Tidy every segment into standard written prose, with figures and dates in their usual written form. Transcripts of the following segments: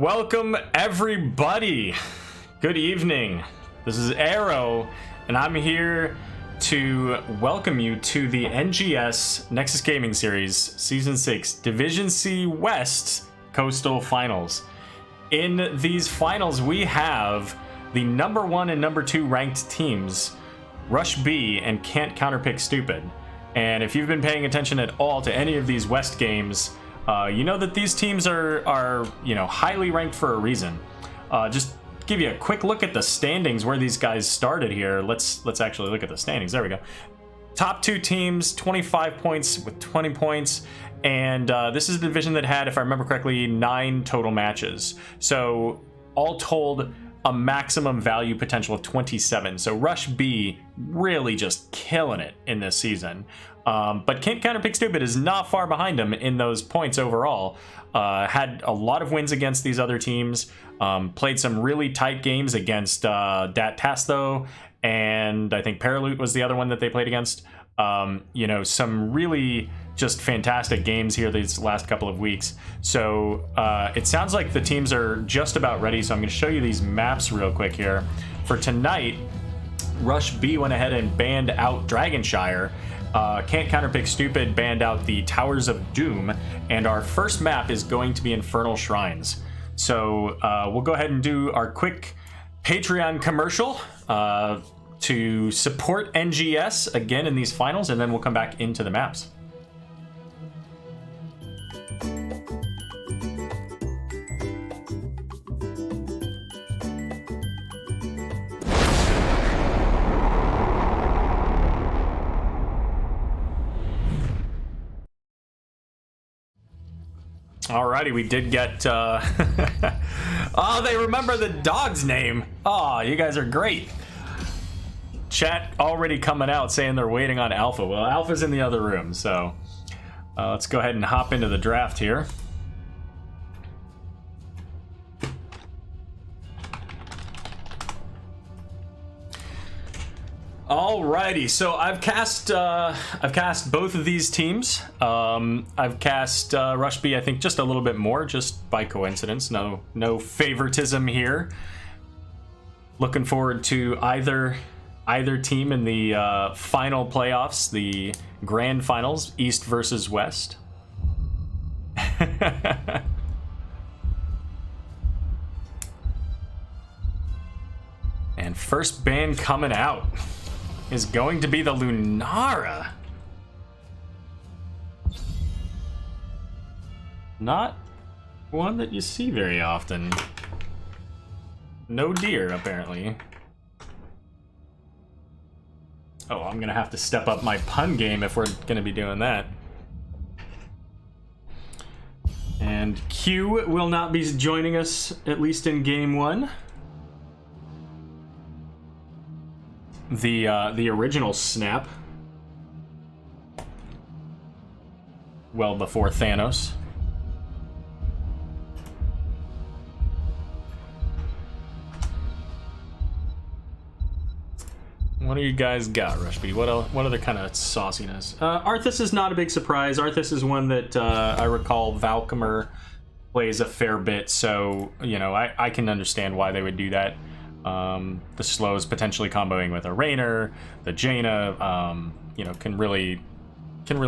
Welcome everybody. Good evening. This is Arrow, and I'm here to welcome you to the NGS Nexus Gaming Series Season 6 Division C West Coastal Finals. In these finals, we have the number 1 and number 2 ranked teams, Rush B and Can't Counterpick Stupid. And if you've been paying attention at all to any of these West games, you know that these teams are highly ranked for a reason. Just give you a quick look at the standings where these guys started here. Let's actually look at the standings. There we go. Top 2 teams, 25 points with 20 points. And this is the division that had, if I remember correctly, 9 total matches. So all told, a maximum value potential of 27. So Rush B really just killing it in this season. But Can't Counterpick Stupid is not far behind him in those points overall. Had a lot of wins against these other teams. Played some really tight games against Dat Tasto, and I think Paraloot was the other one that they played against. Some really just fantastic games here these last couple of weeks. So it sounds like the teams are just about ready. So I'm going to show you these maps real quick here. For tonight, Rush B went ahead and banned out Dragonshire. Can't Counterpick Stupid banned out the Towers of Doom, and our first map is going to be Infernal Shrines. So we'll go ahead and do our quick Patreon commercial to support NGS again in these finals, and then we'll come back into the maps. Alrighty, we did get, oh, they remember the dog's name. Oh, you guys are great. Chat already coming out saying they're waiting on Alpha. Well, Alpha's in the other room, so let's go ahead and hop into the draft here. Alrighty, so I've cast both of these teams. I've cast Rush B, I think, just a little bit more, just by coincidence. No favoritism here. Looking forward to either team in the final playoffs, the grand finals, East versus West. And first ban coming out is going to be the Lunara. Not one that you see very often. No deer, apparently. Oh, I'm gonna have to step up my pun game if we're gonna be doing that. And Q will not be joining us, at least in game 1. The original Snap, well before Thanos. What do you guys got, Rush B? What other kind of sauciness? Arthas is not a big surprise. Arthas is one that I recall Valkymer plays a fair bit, so I can understand why they would do that. The slows potentially comboing with a Rainer, the Jaina, can really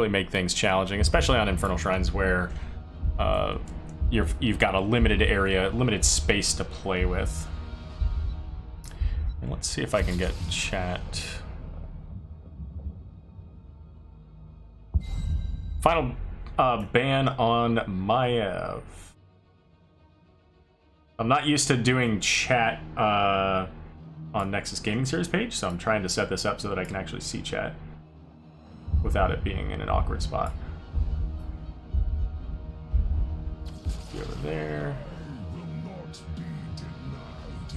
make things challenging, especially on Infernal Shrines where you've got a limited area, limited space to play with. And let's see if I can get chat. Final ban on Maev. I'm not used to doing chat on Nexus Gaming Series page, so I'm trying to set this up so that I can actually see chat without it being in an awkward spot. Be over there.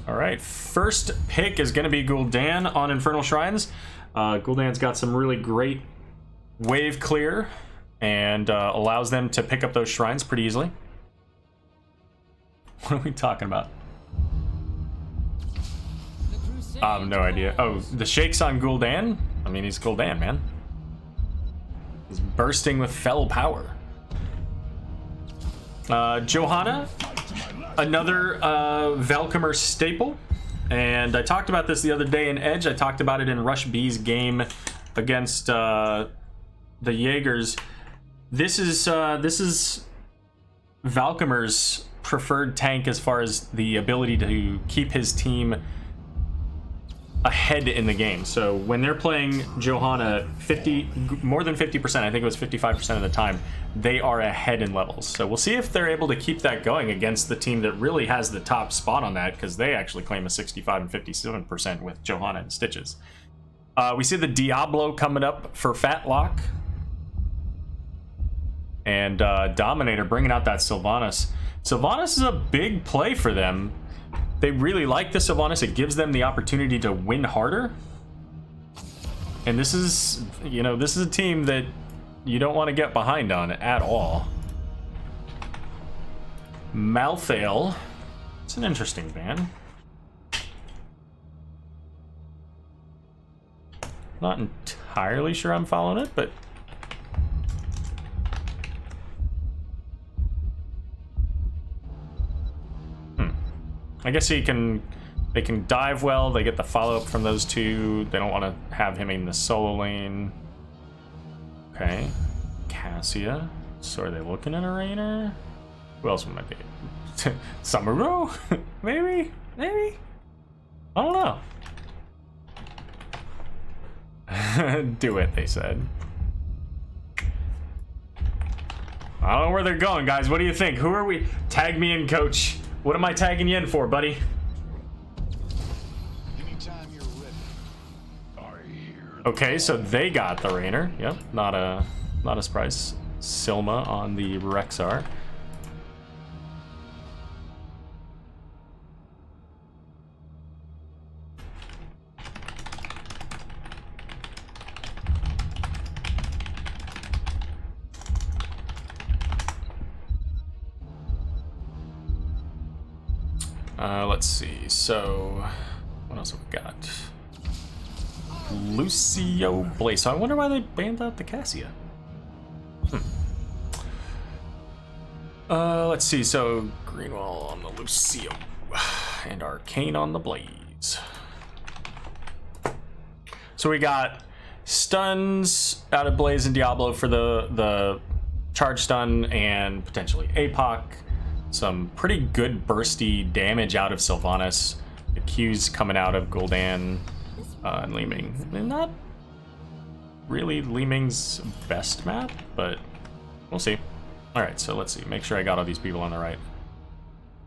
Alright, first pick is going to be Gul'dan on Infernal Shrines. Gul'dan's got some really great wave clear and allows them to pick up those shrines pretty easily. What are we talking about? I have no idea. Oh, the shakes on Gul'dan? I mean, he's Gul'dan, man. He's bursting with fell power. Johanna Another Valkymer staple, and I talked about this the other day in Edge. I talked about it in Rush B's game against the Jaegers. This is Valkymer's preferred tank as far as the ability to keep his team ahead in the game. So when they're playing Johanna more than 50%, I think it was 55% of the time, they are ahead in levels. So we'll see if they're able to keep that going against the team that really has the top spot on that, because they actually claim a 65 and 57% with Johanna and Stitches. We see the Diablo coming up for Fatlock. And Dominator bringing out that Sylvanas. Sylvanas is a big play for them. They really like the Sylvanas. It gives them the opportunity to win harder. And this is, you know, this is a team that you don't want to get behind on at all. Malthael. It's an interesting ban. Not entirely sure I'm following it, but I guess they can dive well. They get the follow-up from those two. They don't want to have him in the solo lane. Okay. Cassia. So are they looking at a Rainer? Who else might be? Samuro? Maybe? Maybe? I don't know. Do it, they said. I don't know where they're going, guys. What do you think? Who are we? Tag me in, coach. What am I tagging you in for, buddy? Anytime you're ready. Okay, so they got the Rainer. Yep, not a surprise. Silma on the Rexar. Let's see. So, what else have we got? Lucio Blaze. So I wonder why they banned out the Cassia. Let's see. So Greenwall on the Lucio and Arcane on the Blaze. So we got stuns out of Blaze and Diablo for the charge stun and potentially APOC. Some pretty good bursty damage out of Sylvanas. The Q's coming out of Gul'dan and Li Ming. Not really Li Ming's best map, but we'll see. Alright, so let's see. Make sure I got all these people on the right.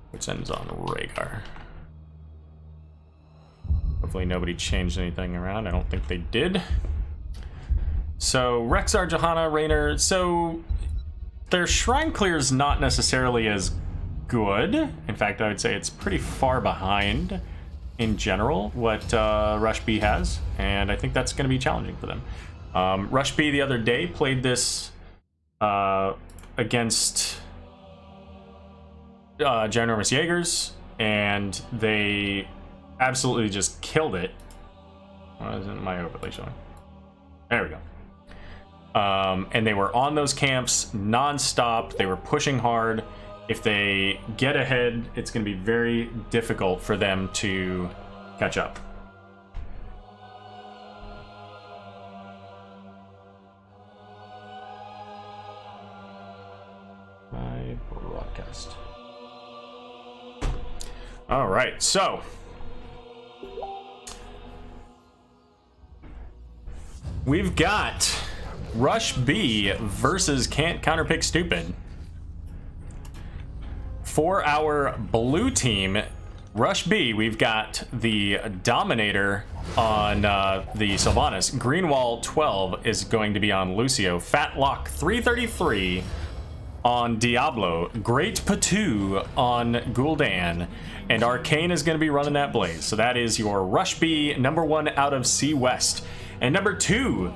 Which ends on Rhaegar. Hopefully nobody changed anything around. I don't think they did. So Rexar, Johanna, Raynor. So their Shrine Clear is not necessarily as good. In fact, I would say it's pretty far behind in general what Rush B has, and I think that's going to be challenging for them. Rush B the other day played this against Ginormous Jaegers, and they absolutely just killed it. Why isn't my overlay showing? There we go. And they were on those camps non-stop. They were pushing hard. If they get ahead, it's going to be very difficult for them to catch up. My broadcast. All right, so we've got Rush B versus Can't Counterpick Stupid. For our blue team, Rush B, we've got the Dominator on the Sylvanas. Greenwall 12 is going to be on Lucio. Fatlock 333 on Diablo. Great Patu on Gul'dan. And Arcane is going to be running that Blaze. So that is your Rush B, number 1 out of C West. And number 2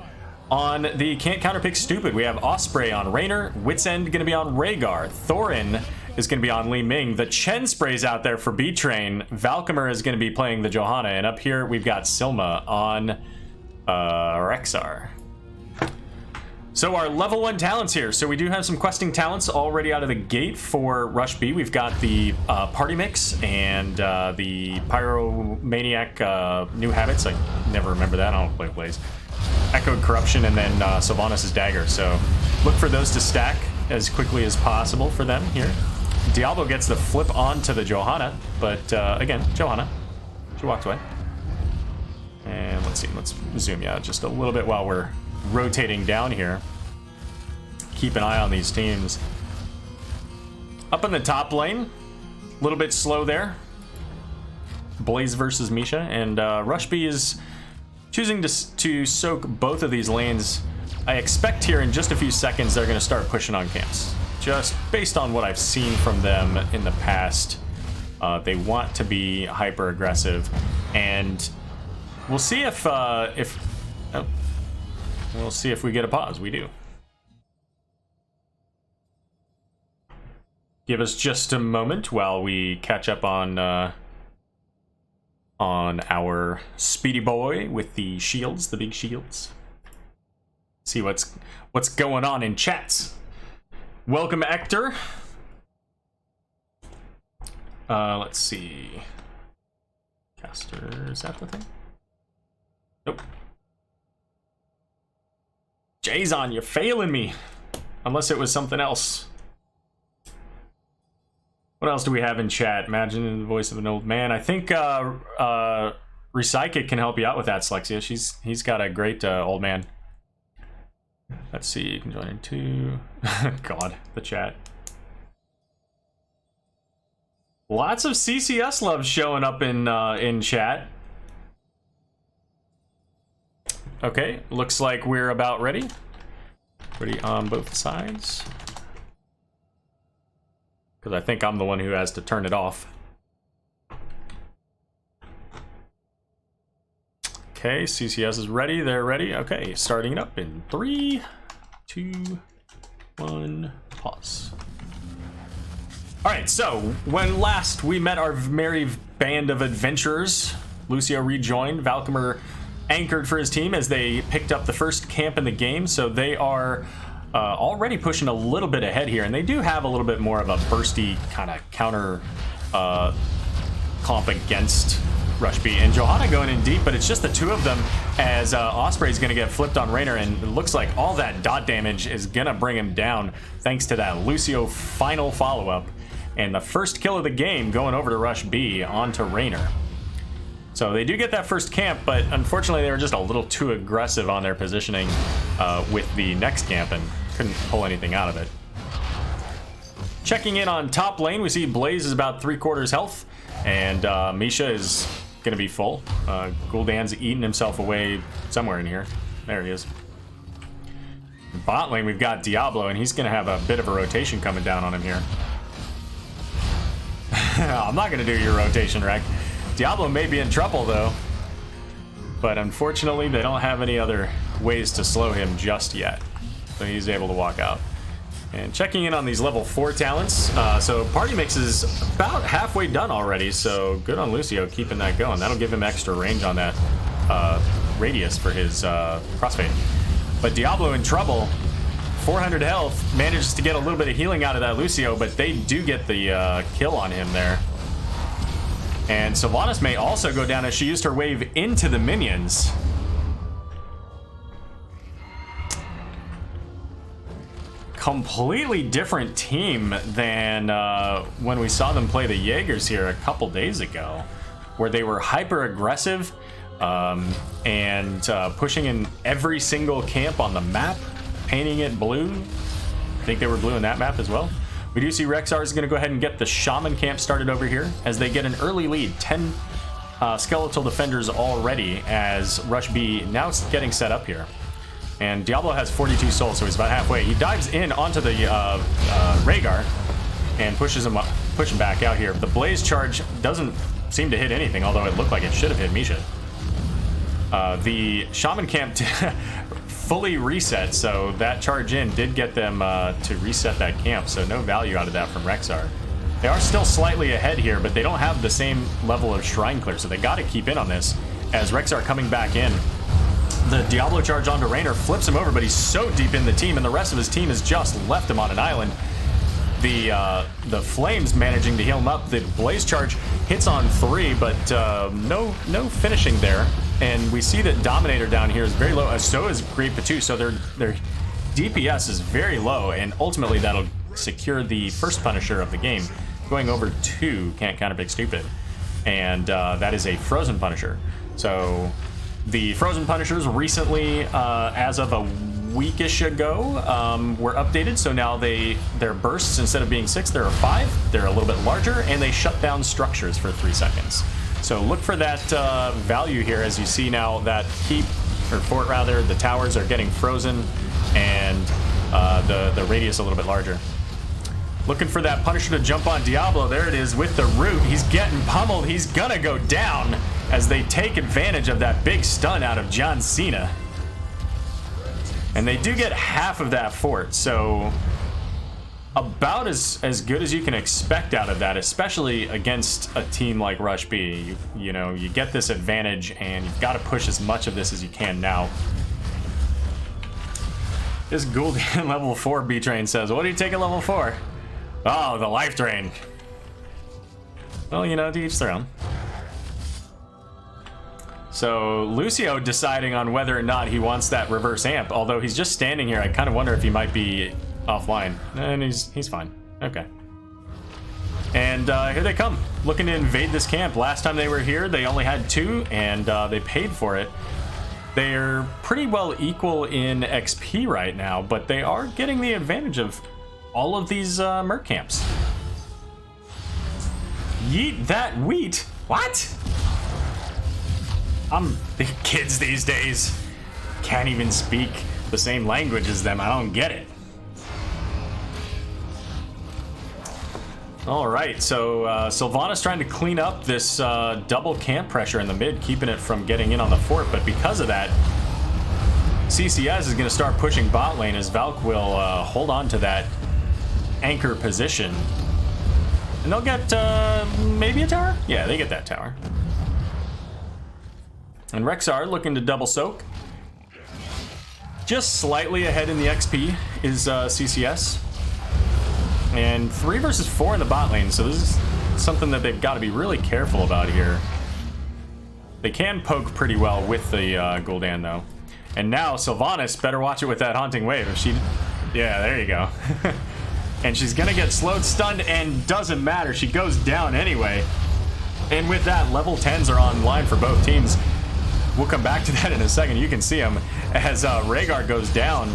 on the Can't Counterpick Stupid, we have Osprey on Raynor. Wits End going to be on Rhaegar. Thorin is going to be on Li Ming. The Chen Spray's out there for B-Train. Valkymer is going to be playing the Johanna. And up here, we've got Silma on Rexar. So our level 1 talents here. So we do have some questing talents already out of the gate for Rush B. We've got the Party Mix and the Pyromaniac New Habits. I never remember that. I don't play plays. Echoed Corruption, and then Sylvanas' Dagger. So look for those to stack as quickly as possible for them here. Diablo gets the flip onto the Johanna, but again, Johanna, she walked away. And let's see, let's zoom you out just a little bit while we're rotating down here. Keep an eye on these teams. Up in the top lane, a little bit slow there. Blaze versus Misha, and Rush B is choosing to soak both of these lanes. I expect here in just a few seconds they're going to start pushing on camps. Just based on what I've seen from them in the past, they want to be hyper aggressive, and we'll see if we'll see if we get a pause. We do. Give us just a moment while we catch up on our speedy boy with the shields, the big shields. See what's going on in chats. Welcome, Hector. Let's see. Caster, is that the thing? Nope. Jason, you're failing me. Unless it was something else. What else do we have in chat? Imagine the voice of an old man. I think Recyclic can help you out with that, Slexia. He's got a great old man. Let's see, you can join in too. God, the chat. Lots of CCS love showing up in chat. Okay, looks like we're about ready. Ready on both sides. Because I think I'm the one who has to turn it off. Okay, CCS is ready. They're ready. Okay, starting it up in 3, 2, 1, pause. Alright, so when last we met our merry band of adventurers, Lucio rejoined, Valkymer anchored for his team as they picked up the first camp in the game, so they are already pushing a little bit ahead here, and they do have a little bit more of a bursty kind of counter comp against Rush B. And Johanna going in deep, but it's just the two of them as Osprey's going to get flipped on Raynor, and it looks like all that dot damage is going to bring him down thanks to that Lucio final follow-up. And the first kill of the game going over to Rush B onto Raynor. So they do get that first camp, but unfortunately they were just a little too aggressive on their positioning with the next camp and couldn't pull anything out of it. Checking in on top lane, we see Blaze is about 3/4 health, and Misha is going to be full. Gul'dan's eating himself away somewhere in here. There he is. In bot lane, we've got Diablo, and he's going to have a bit of a rotation coming down on him here. I'm not going to do your rotation, Rek. Diablo may be in trouble, though. But unfortunately, they don't have any other ways to slow him just yet. So he's able to walk out. And checking in on these level 4 talents. So Party Mix is about halfway done already, so good on Lucio keeping that going. That'll give him extra range on that radius for his crossfade. But Diablo in trouble. 400 health, manages to get a little bit of healing out of that Lucio, but they do get the kill on him there. And Sylvanas may also go down as she used her wave into the minions. Completely different team than when we saw them play the Jaegers here a couple days ago, where they were hyper aggressive and pushing in every single camp on the map, painting it blue. I think they were blue in that map as well. We do see Rexar is going to go ahead and get the Shaman camp started over here as they get an early lead. 10 skeletal defenders already as Rush B now getting set up here. And Diablo has 42 souls, so he's about halfway. He dives in onto the Rhaegar and pushes him back out here. The Blaze charge doesn't seem to hit anything, although it looked like it should have hit Misha. The Shaman camp fully reset, so that charge in did get them to reset that camp, so no value out of that from Rexar. They are still slightly ahead here, but they don't have the same level of shrine clear, so they got to keep in on this as Rexar coming back in. The Diablo charge onto Raynor flips him over, but he's so deep in the team, and the rest of his team has just left him on an island. The Flames managing to heal him up. The Blaze charge hits on 3, but no finishing there. And we see that Dominator down here is very low. So is Great Patu. So their DPS is very low, and ultimately that'll secure the first Punisher of the game, going over to Can't Counterpick Stupid, and that is a Frozen Punisher. So the Frozen Punishers recently, as of a weekish ago, were updated. So now their bursts, instead of being 6, there are 5. They're a little bit larger, and they shut down structures for 3 seconds. So look for that value here, as you see now that keep, or fort rather, the towers are getting frozen, and the radius a little bit larger. Looking for that Punisher to jump on Diablo. There it is with the root. He's getting pummeled. He's gonna go down as they take advantage of that big stun out of John Cena. And they do get half of that fort, so about as good as you can expect out of that, especially against a team like Rush B. You know, you get this advantage, and you've got to push as much of this as you can now. This Gul'dan level 4 B-Train says, what do you take at level 4? Oh, the life drain. Well, you know, to each their own. So Lucio deciding on whether or not he wants that reverse amp. Although he's just standing here, I kind of wonder if he might be offline. And he's fine. Okay. And here they come, looking to invade this camp. Last time they were here, they only had 2, and they paid for it. They're pretty well equal in XP right now, but they are getting the advantage of all of these merc camps. Yeet that wheat. What? The kids these days can't even speak the same language as them. I don't get it. All right, so Sylvanas trying to clean up this double camp pressure in the mid, keeping it from getting in on the fort, but because of that, CCS is going to start pushing bot lane as Valk will hold on to that anchor position. And they'll get maybe a tower? Yeah, they get that tower. And Rexar looking to double soak. Just slightly ahead in the XP is CCS. And 3 versus 4 in the bot lane, so this is something that they've got to be really careful about here. They can poke pretty well with the Gul'dan, though. And now Sylvanas better watch it with that Haunting Wave. If she... Yeah, there you go. And she's going to get slowed, stunned, and doesn't matter. She goes down anyway. And with that, level 10s are online for both teams. We'll come back to that in a second. You can see him as Rhaegar goes down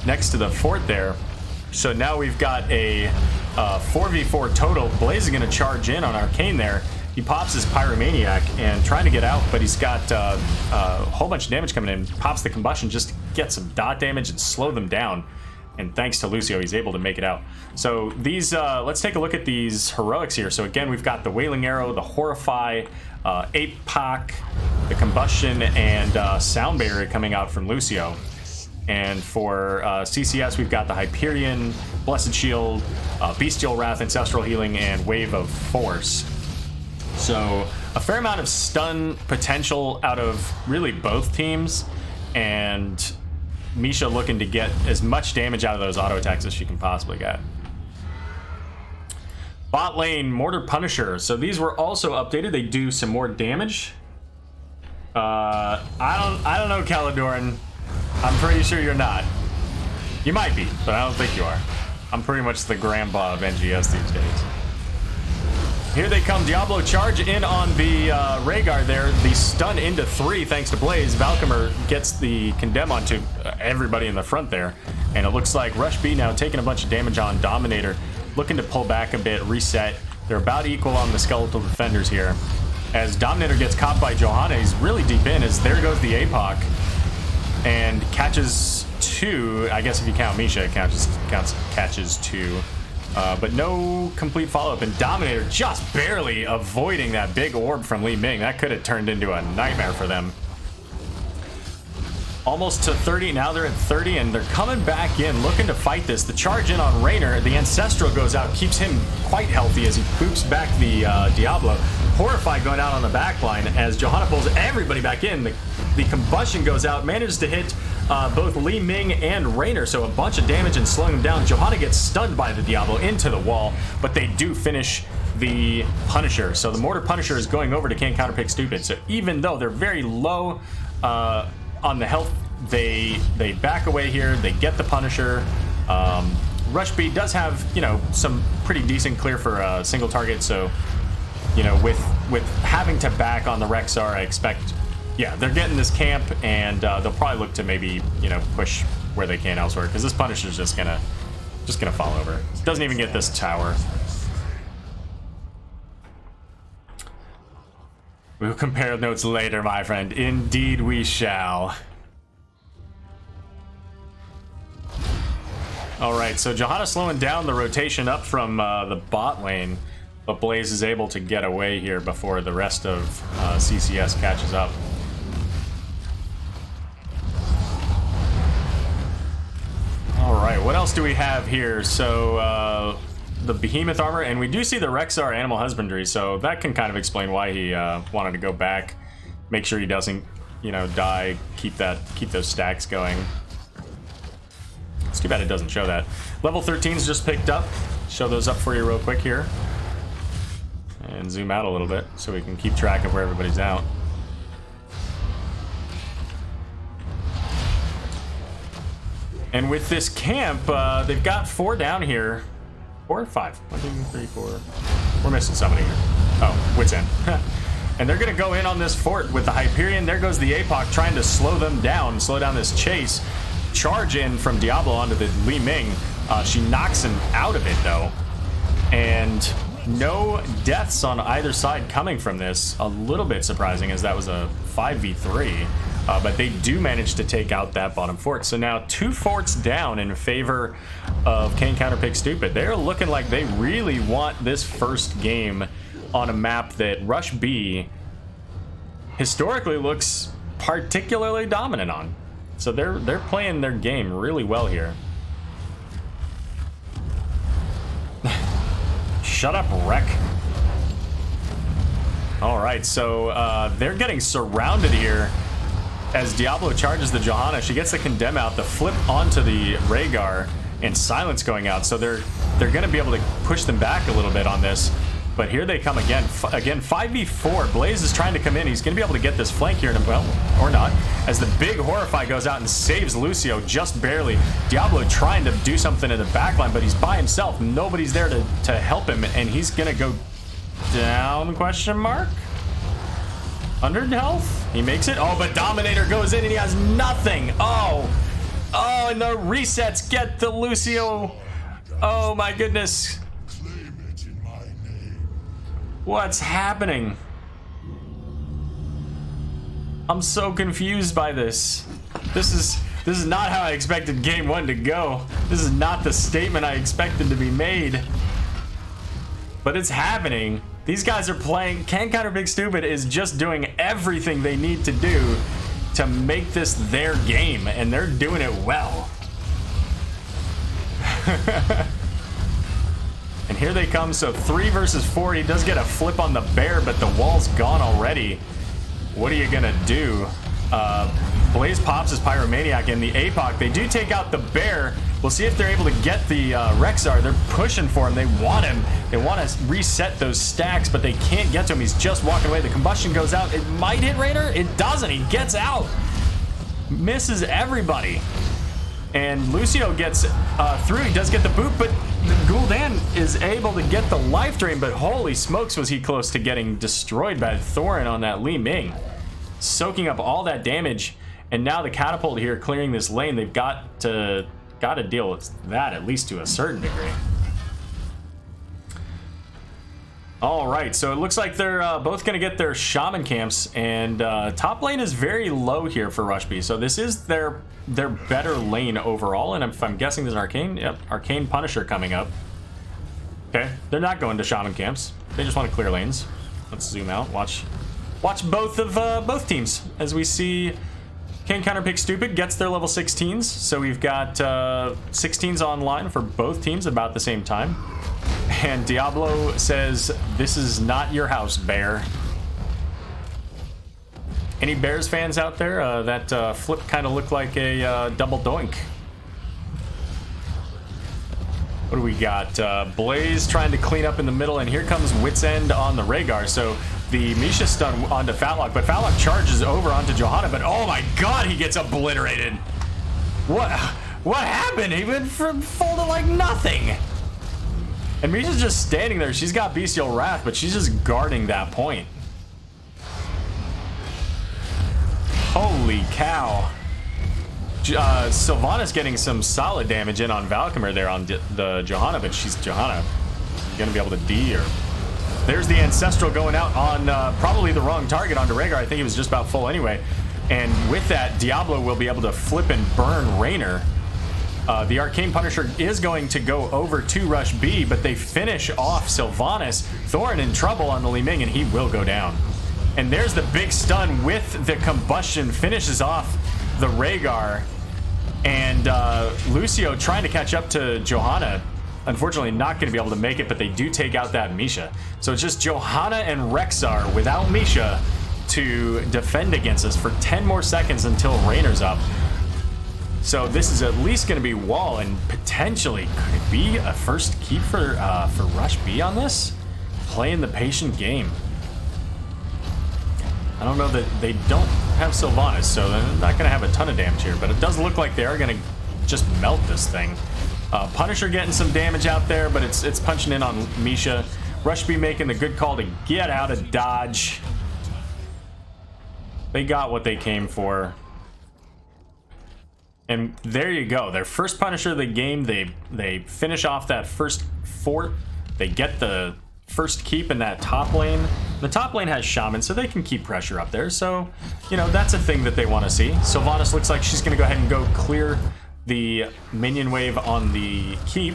next to the fort there. So now we've got a 4v4 total. Blaze is going to charge in on Arcane there. He pops his Pyromaniac and trying to get out, but he's got a whole bunch of damage coming in. Pops the Combustion just to get some dot damage and slow them down. And thanks to Lucio, he's able to make it out. So these, let's take a look at these heroics here. So again, we've got the Wailing Arrow, the Horrify, Apecock, the Combustion, and Sound Barrier coming out from Lucio. And for CCS, we've got the Hyperion, Blessed Shield, Bestial Wrath, Ancestral Healing, and Wave of Force. So a fair amount of stun potential out of really both teams, and Misha looking to get as much damage out of those auto attacks as she can possibly get. Bot lane, Mortar Punisher. So these were also updated. They do some more damage. I don't know, Caladoran. I'm pretty sure you're not. You might be, but I don't think you are. I'm pretty much the grandpa of NGS these days. Here they come. Diablo charge in on the Rhaegar there. The stun into 3 thanks to Blaze. Valkymer gets the condemn onto everybody in the front there. And it looks like Rush B now taking a bunch of damage on Dominator. Looking to pull back a bit, reset. They're about equal on the Skeletal Defenders here. As Dominator gets caught by Johanna, he's really deep in as there goes the APOC. And catches 2. I guess if you count Misha, it catches 2. But no complete follow-up. And Dominator just barely avoiding that big orb from Li Ming. That could have turned into a nightmare for them. almost to 30. Now they're at 30, and they're coming back in, looking to fight this. The charge in on Raynor. The Ancestral goes out, keeps him quite healthy as he boops back the Diablo. Horrified going out on the back line as Johanna pulls everybody back in. The Combustion goes out, manages to hit both Li Ming and Raynor, so a bunch of damage and slowing them down. Johanna gets stunned by the Diablo into the wall, but they do finish the Punisher. So the Mortar Punisher is going over to Can't Counterpick Stupid. So even though they're very low on the health, they back away here. They get the Punisher. Rush B does have, you know, some pretty decent clear for a single target. So, you know, with having to back on the Rexar, I expect, yeah, they're getting this camp, and they'll probably look to maybe, you know, push where they can elsewhere, because this Punisher's just gonna fall over. Doesn't even get this tower. We'll compare notes later, my friend. Indeed we shall. Alright, so Johanna slowing down the rotation up from the bot lane, but Blaze is able to get away here before the rest of CCS catches up. Alright, what else do we have here? So, the Behemoth armor, and we do see the Rexar Animal Husbandry, so that can kind of explain why he wanted to go back, make sure he doesn't, you know, die, keep those stacks going. It's too bad it doesn't show that. Level 13's just picked up. Show those up for you real quick here. And zoom out a little bit so we can keep track of where everybody's out. And with this camp, they've got 4 down here. 4 or 5? 1, 2, 3, 4. We're missing somebody here. Oh, Wit's End. And they're going to go in on this fort with the Hyperion. There goes the APOC trying to slow them down, slow down this chase. Charge in from Diablo onto the Li Ming. She knocks him out of it, though. And no deaths on either side coming from this. A little bit surprising, as that was a 5v3. But they do manage to take out that bottom fort. So now 2 forts down in favor of Can't Counterpick Stupid. They're looking like they really want this first game on a map that Rush B historically looks particularly dominant on. So they're playing their game really well here. Shut up, wreck. All right, so they're getting surrounded here as Diablo charges the Johanna. She gets the Condemn out, the flip onto the Rhaegar, and Silence going out. So they're going to be able to push them back a little bit on this. But here they come again. Again, 5v4. Blaze is trying to come in. He's going to be able to get this flank here, well, or not, as the big Horrify goes out and saves Lucio just barely. Diablo trying to do something in the backline, but he's by himself. Nobody's there to help him, and he's going to go down, question mark? 100 health? He makes it? Oh, but Dominator goes in and he has nothing. Oh, and the resets get the Lucio. Oh my goodness. What's happening? I'm so confused by this. This is not how I expected game 1 to go. This is not the statement I expected to be made. But it's happening. These guys are playing. Can't Counterpick Stupid is just doing everything they need to do to make this their game, and they're doing it well. And here they come, so 3 versus 4. He does get a flip on the bear, but the wall's gone already. What are you gonna do? Blaze pops his Pyromaniac, and the APOC, they do take out the bear. We'll see if they're able to get the Rexar. They're pushing for him. They want him. They want to reset those stacks, but they can't get to him. He's just walking away. The Combustion goes out. It might hit Raynor. It doesn't. He gets out. Misses everybody. And Lucio gets through. He does get the boot, but Gul'dan is able to get the life drain, but holy smokes was he close to getting destroyed by Thorin on that Li Ming. Soaking up all that damage, and now the catapult here clearing this lane. They've got to deal with that, at least to a certain degree. All right, so it looks like they're both going to get their shaman camps, and top lane is very low here for Rush B. So this is their better lane overall, and if I'm guessing there's an arcane, yep, arcane Punisher coming up. Okay, they're not going to shaman camps. They just want to clear lanes. Let's zoom out. Watch both teams as we see Can Counterpick Stupid gets their level 16s, so we've got 16s online for both teams about the same time. And Diablo says, "This is not your house, Bear." Any Bears fans out there? That flip kind of looked like a double doink. What do we got? Blaze trying to clean up in the middle, and here comes Wit's End on the Rhaegar. So the Misha stun onto Fatlock, but Fatlock charges over onto Johanna, but oh my god, he gets obliterated. What happened? He went from full to like nothing. And Misha's just standing there. She's got Bestial Wrath, but she's just guarding that point. Holy cow. Sylvanas getting some solid damage in on Valkymer there on the Johanna, but she's Johanna gonna be able to D her. There's the Ancestral going out on probably the wrong target onto Rhaegar. I think he was just about full anyway. And with that, Diablo will be able to flip and burn Raynor. The Arcane Punisher is going to go over to Rush B, but they finish off Sylvanas. Thorin in trouble on the Li Ming, and he will go down. And there's the big stun with the combustion, finishes off the Rhaegar. And Lucio trying to catch up to Johanna. Unfortunately, not going to be able to make it, but they do take out that Misha. So it's just Johanna and Rexxar without Misha to defend against us for 10 more seconds until Raynor's up. So this is at least going to be wall, and potentially could it be a first keep for Rush B on this? Playing the patient game. I don't know that they don't have Sylvanas, so they're not going to have a ton of damage here, but it does look like they are going to just melt this thing. Punisher getting some damage out there, but it's punching in on Misha. Rush B making the good call to get out of dodge. They got what they came for. And there you go. Their first Punisher of the game. They finish off that first fort. They get the first keep in that top lane. The top lane has Shaman, so they can keep pressure up there. So, you know, that's a thing that they want to see. Sylvanas looks like she's going to go ahead and go clear the minion wave on the keep.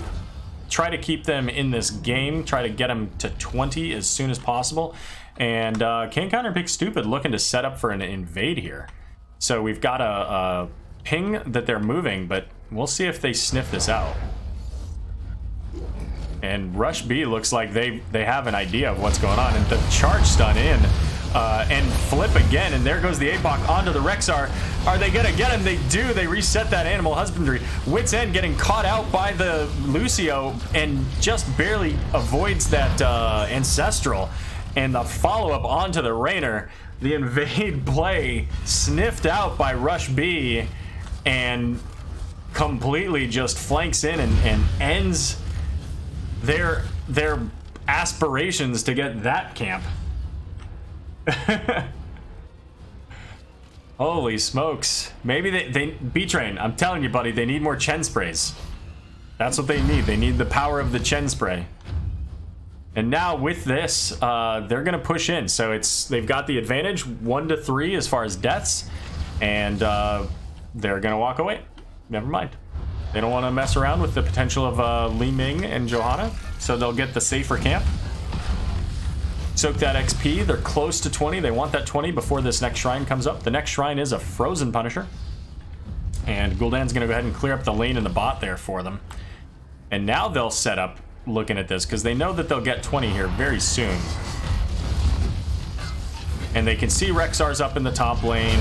Try to keep them in this game. Try to get them to 20 as soon as possible. And Can Counterpick Stupid looking to set up for an invade here. So we've got a ping that they're moving, but we'll see if they sniff this out. And Rush B looks like they have an idea of what's going on. And the charge stun in and flip again. And there goes the APOC onto the Rexxar. Are they going to get him? They do. They reset that Animal Husbandry. Wit's End getting caught out by the Lucio and just barely avoids that Ancestral. And the follow-up onto the Raynor. The invade play sniffed out by Rush B and completely just flanks in and ends their aspirations to get that camp. Holy smokes. Maybe they B-Train, I'm telling you, buddy, they need more Chen sprays. That's what they need. They need the power of the Chen spray. And now with this, they're gonna push in. So they've got the advantage 1-3 as far as deaths, and they're gonna walk away. Never mind. They don't want to mess around with the potential of Li Ming and Johanna, so they'll get the safer camp. Soak that XP. They're close to 20. They want that 20 before this next shrine comes up. The next shrine is a Frozen Punisher. And Gul'dan's going to go ahead and clear up the lane in the bot there for them. And now they'll set up looking at this, because they know that they'll get 20 here very soon. And they can see Rexxar's up in the top lane.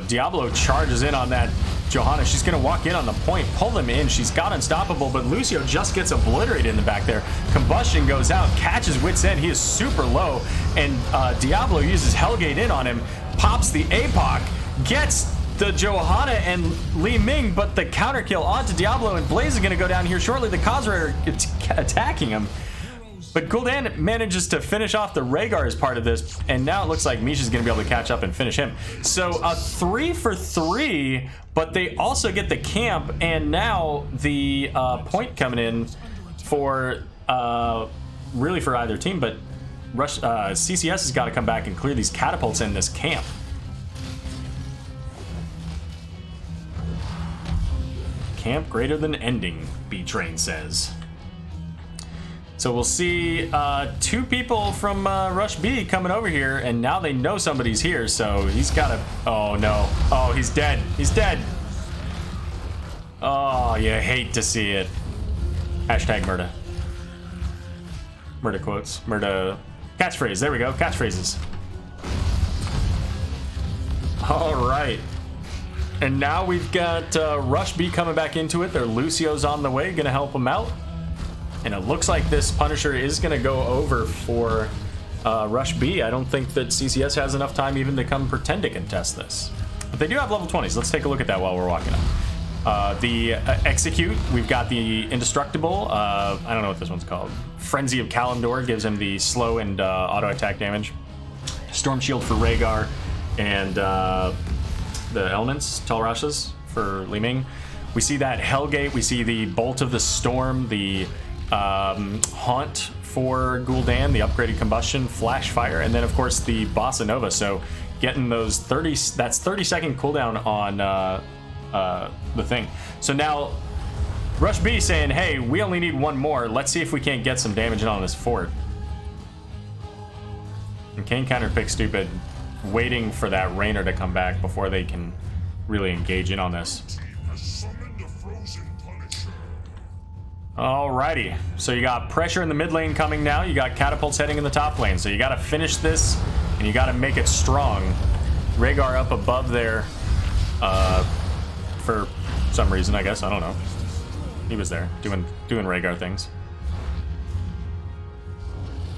Diablo charges in on that Johanna. She's going to walk in on the point, pull them in. She's got Unstoppable, but Lucio just gets obliterated in the back there. Combustion goes out, catches Wit's End. He is super low, and Diablo uses Hellgate in on him, pops the APOC, gets the Johanna and Li Ming, but the counter kill onto Diablo, and Blaze is going to go down here shortly. The Khazra are attacking him. But Gul'dan manages to finish off the Rhaegar as part of this, and now it looks like Misha's going to be able to catch up and finish him. So a 3 for 3, but they also get the camp, and now the point coming in for really for either team, but CCS has got to come back and clear these catapults in this camp. Camp greater than ending, B-Train says. So we'll see 2 people from Rush B coming over here, and now they know somebody's here, so he's got to... Oh, no. Oh, he's dead. He's dead. Oh, you hate to see it. Hashtag murder. Murder quotes. Murder... Catchphrase. There we go. Catchphrases. All right. And now we've got Rush B coming back into it. Their Lucio's on the way, gonna help him out. And it looks like this Punisher is gonna go over for Rush B. I don't think that CCS has enough time even to come pretend to contest this. But they do have level 20s. Let's take a look at that while we're walking up. The Execute, we've got the Indestructible. I don't know what this one's called. Frenzy of Kalimdor gives him the slow and auto attack damage. Storm Shield for Rhaegar. And the Elements, Talrashas for Li Ming. We see that Hellgate. We see the Bolt of the Storm, the Haunt for Gul'dan, the upgraded Combustion, Flash Fire, and then of course the Bossa Nova. So getting those 30-second cooldown on the thing. So now Rush B saying, hey, we only need 1 more. Let's see if we can't get some damage in on this fort. And Kane Counterpick Stupid waiting for that Rainer to come back before they can really engage in on this. Alrighty, so you got pressure in the mid lane coming now. You got catapults heading in the top lane. So you got to finish this, and you got to make it strong. Rhaegar up above there for some reason, I guess. I don't know. He was there doing Rhaegar things.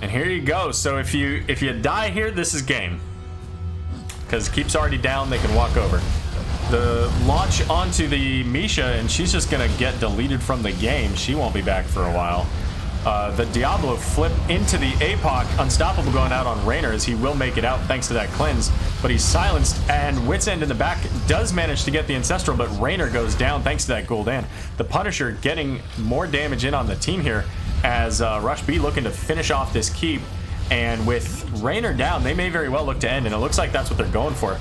And here you go. So if you die here, this is game. Because Keep's already down, they can walk over. The launch onto the Misha, and she's just gonna get deleted from the game. She won't be back for a while. The Diablo flip into the APOC, Unstoppable going out on Raynor, as he will make it out thanks to that cleanse, but he's silenced, and Wit's End in the back does manage to get the Ancestral, but Raynor goes down thanks to that Gul'dan. The Punisher getting more damage in on the team here, as Rush B looking to finish off this keep, and with Raynor down, they may very well look to end, and it looks like that's what they're going for.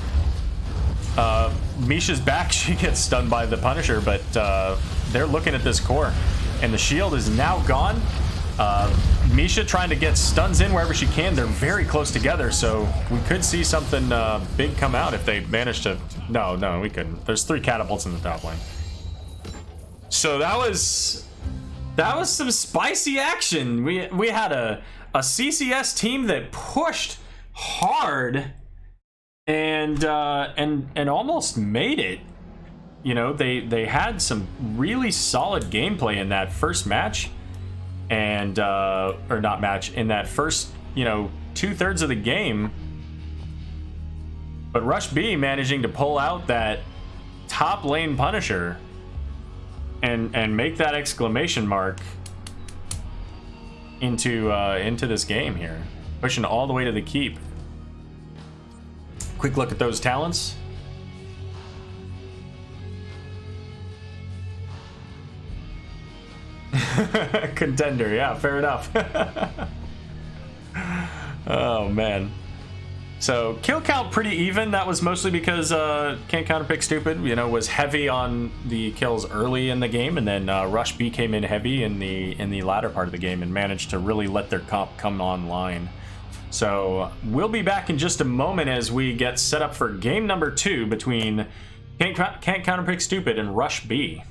Misha's back, she gets stunned by the Punisher, but they're looking at this core, and the shield is now gone. Misha trying to get stuns in wherever she can. They're very close together, so we could see something big come out if they manage to... No, we couldn't. There's 3 catapults in the top lane. So that was some spicy action. We had a CCS team that pushed hard and almost made it. You know, they had some really solid gameplay in that first match, and or not match, in that first, you know, 2/3 of the game. But Rush B managing to pull out that top lane Punisher and make that exclamation mark into this game here, pushing all the way to the keep. Quick look at those talents. Contender, yeah, fair enough. Oh man. So kill count pretty even. That was mostly because Can't Counterpick Stupid, you know, was heavy on the kills early in the game, and then Rush B came in heavy in the latter part of the game and managed to really let their comp come online. So we'll be back in just a moment as we get set up for game number 2 between Can't Counterpick Stupid and Rush B.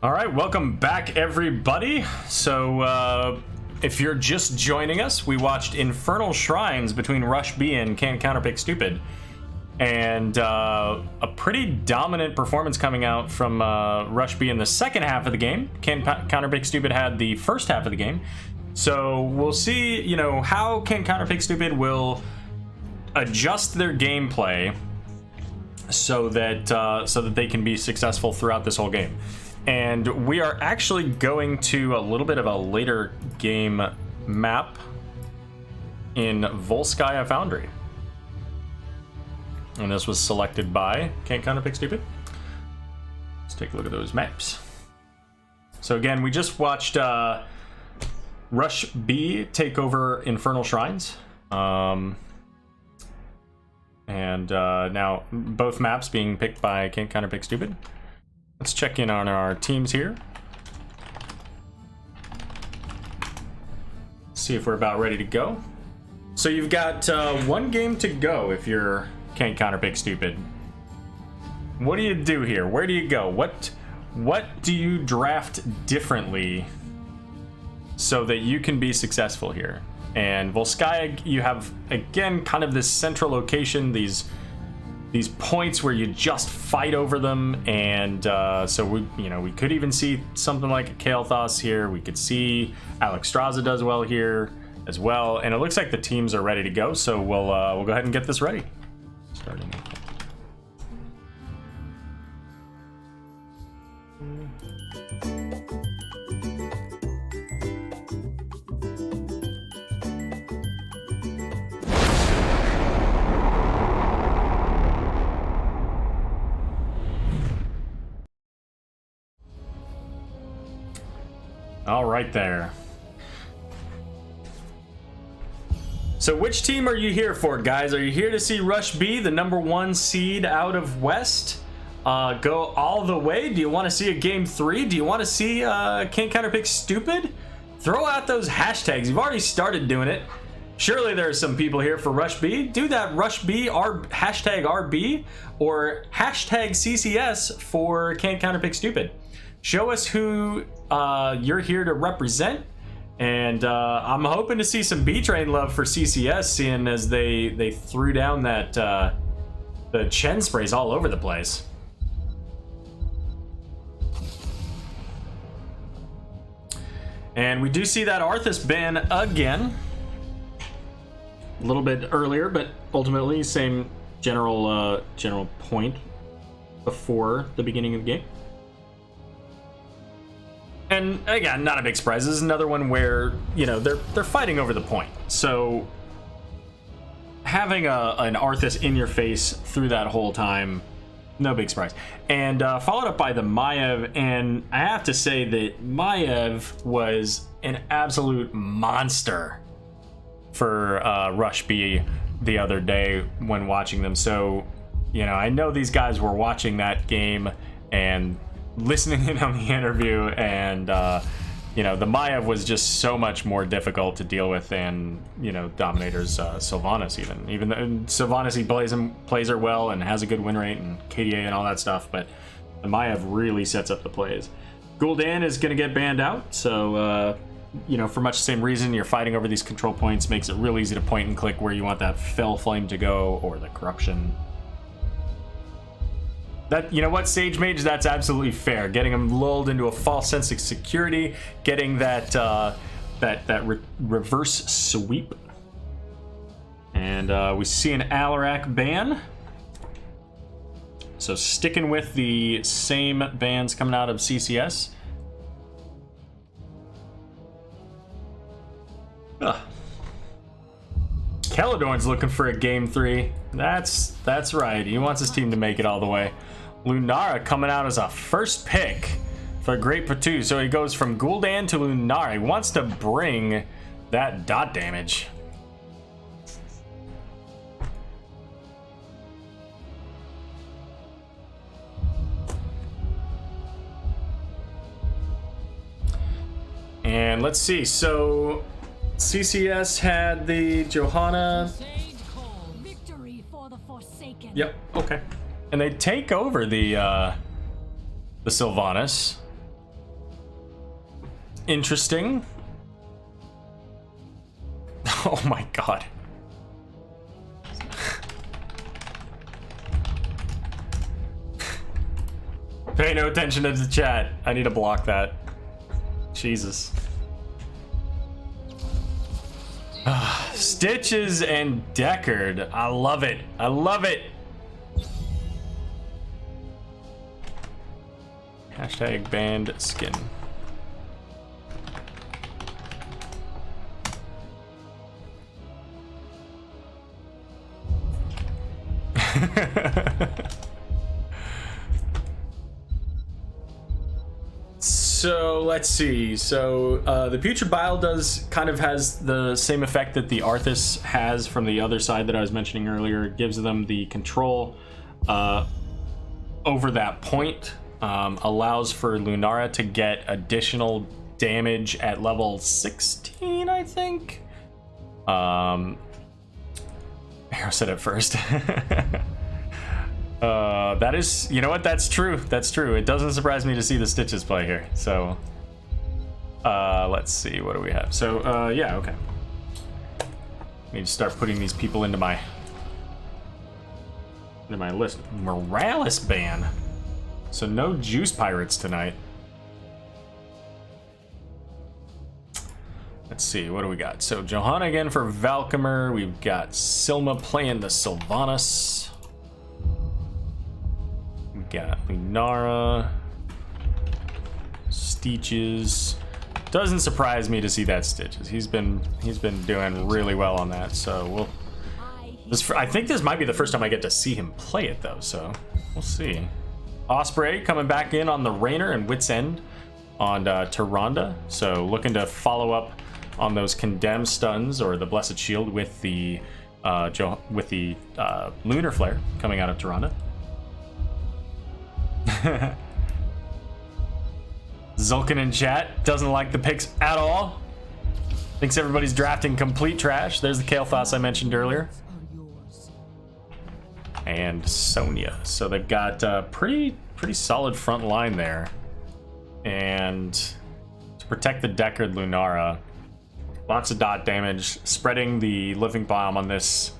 All right, welcome back, everybody. So, if you're just joining us, we watched Infernal Shrines between Rush B and Counterpick Stupid. And a pretty dominant performance coming out from Rush B in the second half of the game. Counterpick Stupid had the first half of the game. So we'll see, you know, how Counterpick Stupid will adjust their gameplay so that they can be successful throughout this whole game. And we are actually going to a little bit of a later game map in Volskaya Foundry. And this was selected by Counterpick Stupid. Let's take a look at those maps. So again, we just watched Rush B take over Infernal Shrines. And now both maps being picked by Counterpick Stupid. Let's check in on our teams here. See if we're about ready to go. So you've got one game to go if you're Counterpick Stupid. What do you do here? Where do you go? What do you draft differently so that you can be successful here? And Volskaya, you have again kind of this central location, these points where you just fight over them, and so we could even see something like a Kael'thas here. We could see Alexstrasza does well here as well, and it looks like the teams are ready to go. So we'll go ahead and get this ready. Starting. All right there. So which team are you here for, guys? Are you here to see Rush B, the #1 seed out of West, go all the way? Do you want to see a game 3? Do you want to see Counterpick Stupid? Throw out those hashtags. You've already started doing it. Surely there are some people here for Rush B. Do that Rush B, hashtag RB, or hashtag CCS for Counterpick Stupid. Show us who you're here to represent, and I'm hoping to see some B-Train love for CCS, seeing as they threw down that the Chen sprays all over the place. And we do see that Arthas ban again, a little bit earlier, but ultimately same general point before the beginning of the game. And again, not a big surprise. This is another one where, you know, they're fighting over the point. So having an Arthas in your face through that whole time, no big surprise. And followed up by the Maiev, and I have to say that Maiev was an absolute monster for Rush B the other day when watching them. So, you know, I know these guys were watching that game and listening in on the interview, and you know, the Maiev was just so much more difficult to deal with than, you know, Dominator's Sylvanas. Even though Sylvanas, he plays her well and has a good win rate and KDA and all that stuff, but the Maiev really sets up the plays. Gul'dan is going to get banned out, so you know, for much the same reason, you're fighting over these control points, makes it real easy to point and click where you want that Fell Flame to go or the Corruption. That, you know what, Sage Mage, that's absolutely fair. Getting him lulled into a false sense of security, getting that reverse sweep. And we see an Alarak ban. So sticking with the same bans coming out of CCS. Caledorn's looking for a game 3. That's right. He wants his team to make it all the way. Lunara coming out as a first pick for Great Patu. So he goes from Gul'dan to Lunara. He wants to bring that dot damage. And let's see. So CCS had the Johanna. Yep. Okay. And they take over the Sylvanas. interesting. Oh my god. Pay no attention to the chat. I need to block that. Jesus. Stitches and Deckard. I love it. I love it. Hashtag banned skin. So let's see. So the Putrid Bile has the same effect that the Arthas has from the other side that I was mentioning earlier. It gives them the control over that point. Allows for Lunara to get additional damage at level 16, I think. Arrow said it first. That is, you know what? That's true. That's true. It doesn't surprise me to see the Stitches play here. So, let's see. What do we have? So, yeah, okay. Need to start putting these people into my list. Morales ban. So no Juice Pirates tonight. Let's see, what do we got? So Johanna again for Valkymer. We've got Silma playing the Sylvanas. We got Lunara. Stitches. Doesn't surprise me to see that Stitches. He's been doing really well on that. So I think this might be the first time I get to see him play it though. So we'll see. Osprey coming back in on the Rainer and Wit's End on Tyrande. So looking to follow up on those condemned stuns or the Blessed Shield with the Lunar Flare coming out of Tyrande. Zulkin in chat doesn't like the picks at all. Thinks everybody's drafting complete trash. There's the Kael'thas I mentioned earlier. And Sonya. So they've got a pretty solid front line there. And to protect the Deckard Lunara, lots of dot damage. Spreading the Living Bomb on this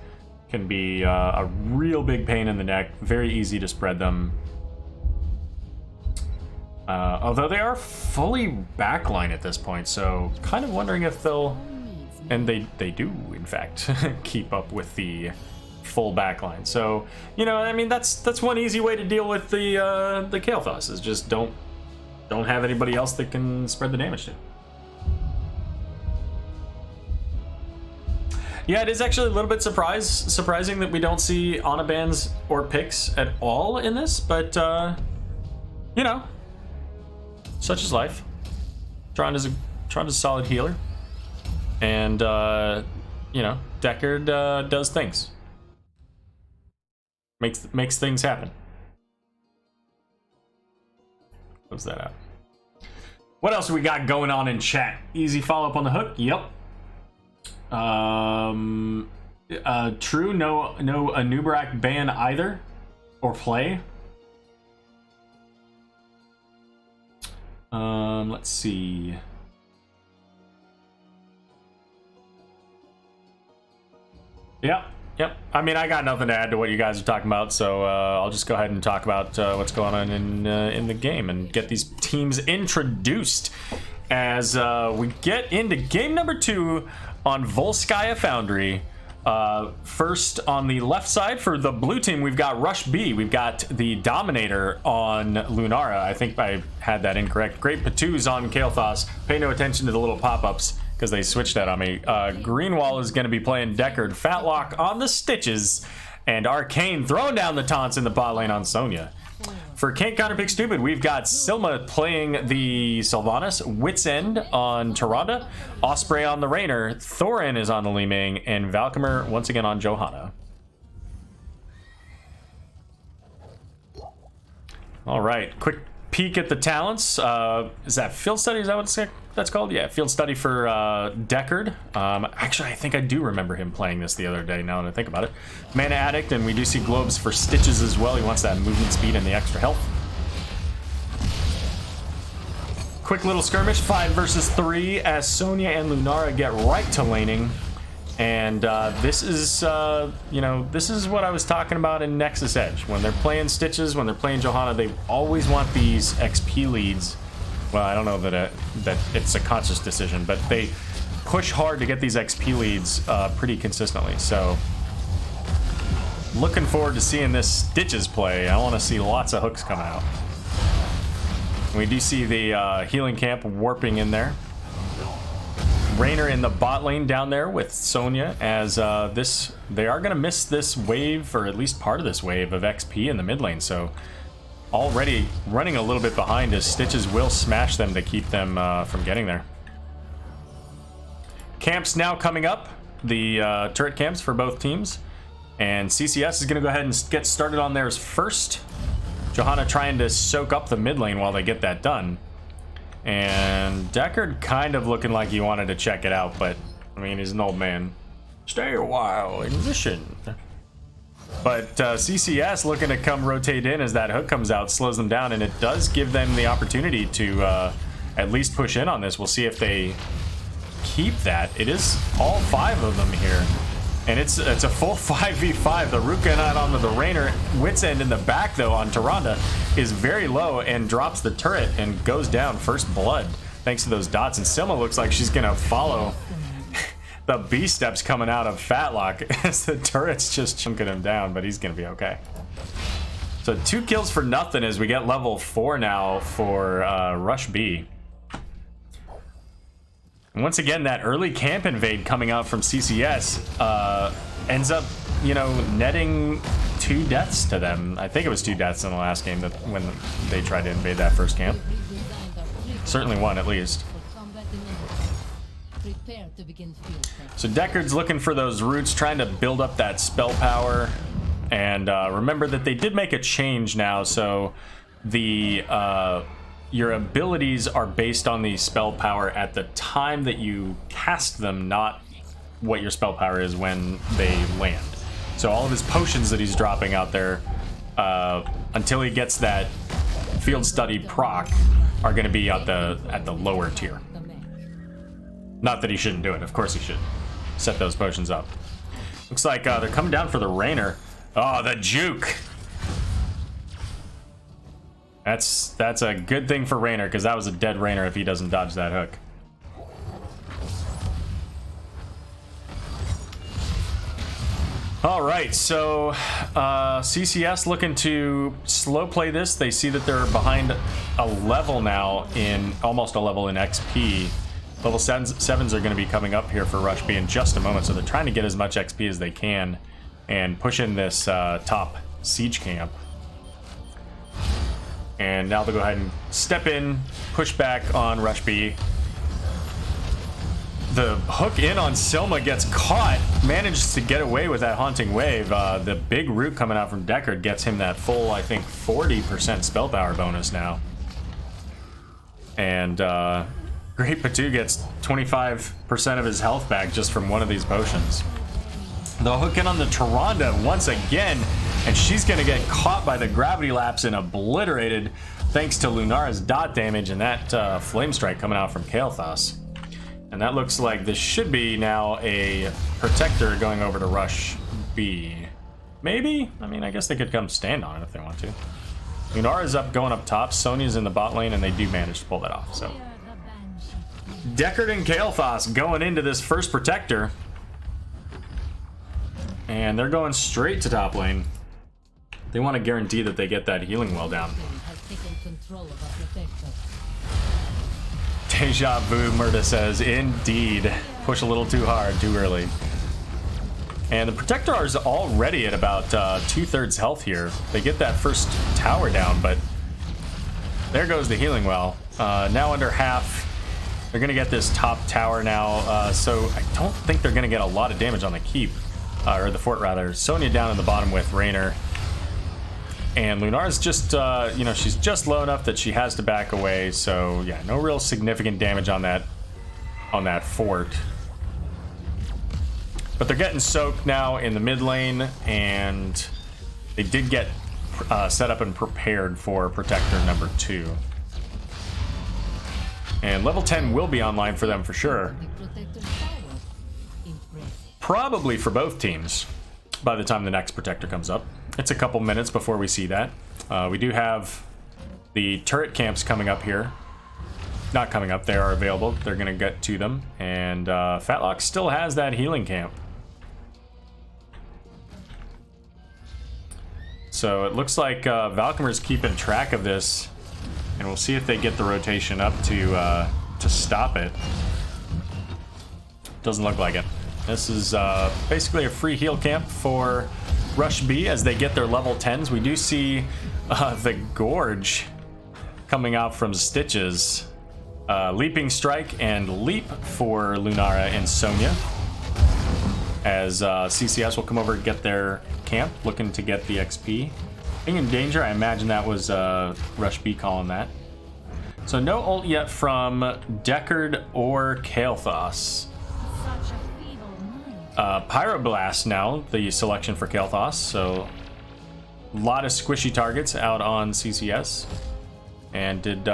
can be a real big pain in the neck. Very easy to spread them. Although they are fully backline at this point, so kind of wondering if they'll... And they do, in fact, keep up with the full backline. So, you know, I mean, that's one easy way to deal with the Kael'thas, is just don't have anybody else that can spread the damage to. Yeah, it is actually a little bit surprising that we don't see Ana bans or picks at all in this, but you know, such is life. Trying to a solid healer, and you know, Deckard does things. Makes things happen. Close that out. What else we got going on in chat? Easy follow up on the hook. Yep. True. No Anub'arak ban either, or play. Let's see. Yep. I mean, I got nothing to add to what you guys are talking about, so I'll just go ahead and talk about what's going on in the game and get these teams introduced as we get into game number 2 on Volskaya Foundry. First, on the left side for the blue team, we've got Rush B. We've got the Dominator on Lunara. I think I had that incorrect. Great Patoos on Kael'thas. Pay no attention to the little pop-ups because they switched that on me. Greenwall is going to be playing Deckard. Fatlock on the Stitches. And Arcane throwing down the taunts in the bot lane on Sonya. For Can't Counterpick Stupid, we've got Silma playing the Sylvanas, Wit's End on Tyrande, Osprey on the Rainer, Thorin is on the Li Ming, and Valkymer once again on Johanna. All right, quick peek at the talents. Is that field study? Is that what that's called? Yeah, field study for Deckard. Actually, I think I do remember him playing this the other day, now that I think about it. Mana Addict, and we do see globes for Stitches as well. He wants that movement speed and the extra health. quick little skirmish, 5 versus 3, as Sonya and Lunara get right to laning. And this is, you know, this is what I was talking about in Nexus Edge. When they're playing Stitches, when they're playing Johanna, they always want these XP leads. Well, I don't know that it's a conscious decision, but they push hard to get these XP leads pretty consistently. So, looking forward to seeing this Stitches play. I want to see lots of hooks coming out. We do see the healing camp warping in there. Raynor in the bot lane down there with Sonya, as they are going to miss this wave, or at least part of this wave of XP in the mid lane. So already running a little bit behind, as Stitches will smash them to keep them from getting there. Camps now coming up, the turret camps for both teams, and CCS is going to go ahead and get started on theirs first. Johanna trying to soak up the mid lane while they get that done. And Deckard kind of looking like he wanted to check it out, but I mean, he's an old man. Stay a while in position. But CCS looking to come rotate in as that hook comes out, slows them down, and it does give them the opportunity to at least push in on this. We'll see if they keep that. It is all 5 of them here. And it's a full 5v5. The Ruka not onto the Raynor. Wit's End in the back, though, on Tyrande is very low and drops the turret and goes down first blood thanks to those dots. And Selma looks like she's going to follow the B steps coming out of Fatlock as the turret's just chunking him down, but he's going to be okay. So 2 kills for nothing as we get level 4 now for Rush B. And once again, that early camp invade coming out from CCS ends up, you know, netting 2 deaths to them. I think it was 2 deaths in the last game that when they tried to invade that first camp. Certainly 1 at least. So Deckard's looking for those roots, trying to build up that spell power. And remember that they did make a change now, so the your abilities are based on the spell power at the time that you cast them, not what your spell power is when they land. So all of his potions that he's dropping out there, until he gets that field study proc, are going to be at the lower tier. Not that he shouldn't do it. Of course he should set those potions up. Looks like they're coming down for the Raynor. Oh, the juke. That's a good thing for Raynor, because that was a dead Raynor if he doesn't dodge that hook. All right, so CCS looking to slow play this. They see that they're behind a level now, in almost a level in XP. Level 7s are going to be coming up here for Rush B in just a moment, so they're trying to get as much XP as they can and push in this top siege camp. And now they'll go ahead and step in, push back on Rush B. The hook in on Selma gets caught, manages to get away with that Haunting Wave. The big root coming out from Deckard gets him that full, I think, 40% spell power bonus now. And Great Patu gets 25% of his health back just from one of these potions. The hook in on the Tyrande once again, and she's going to get caught by the gravity lapse and obliterated thanks to Lunara's dot damage and that flame strike coming out from Kael'thas. And that looks like this should be now a protector going over to Rush B. Maybe? I mean, I guess they could come stand on it if they want to. Lunara's up, going up top. Sonya's in the bot lane, and they do manage to pull that off. So Deckard and Kael'thas going into this first protector. And they're going straight to top lane. They want to guarantee that they get that healing well down. Deja vu, Murda says, indeed. Push a little too hard, too early. And the Protector is already at about 2/3 health here. They get that first tower down, but there goes the healing well. Now under half. They're going to get this top tower now, so I don't think they're going to get a lot of damage on the keep. Or the fort, rather. Sonya down in the bottom with Raynor. And Lunara's just, you know, she's just low enough that she has to back away. So, yeah, no real significant damage on that fort. But they're getting soaked now in the mid lane. And they did get set up and prepared for Protector number 2. And level 10 will be online for them for sure. Probably for both teams by the time the next protector comes up. It's a couple minutes before we see that. We do have the turret camps coming up here. Not coming up, they are available. They're going to get to them. And Fatlock still has that healing camp. So it looks like Valkymer's keeping track of this. And we'll see if they get the rotation up to stop it. Doesn't look like it. This is basically a free heal camp for Rush B as they get their level 10s. We do see the Gorge coming out from Stitches. Leaping Strike and Leap for Lunara and Sonya. As CCS will come over and get their camp, looking to get the XP. Being in danger, I imagine that was Rush B calling that. So no ult yet from Deckard or Kael'thas. Pyroblast now, the selection for Kael'thas, so a lot of squishy targets out on CCS. And did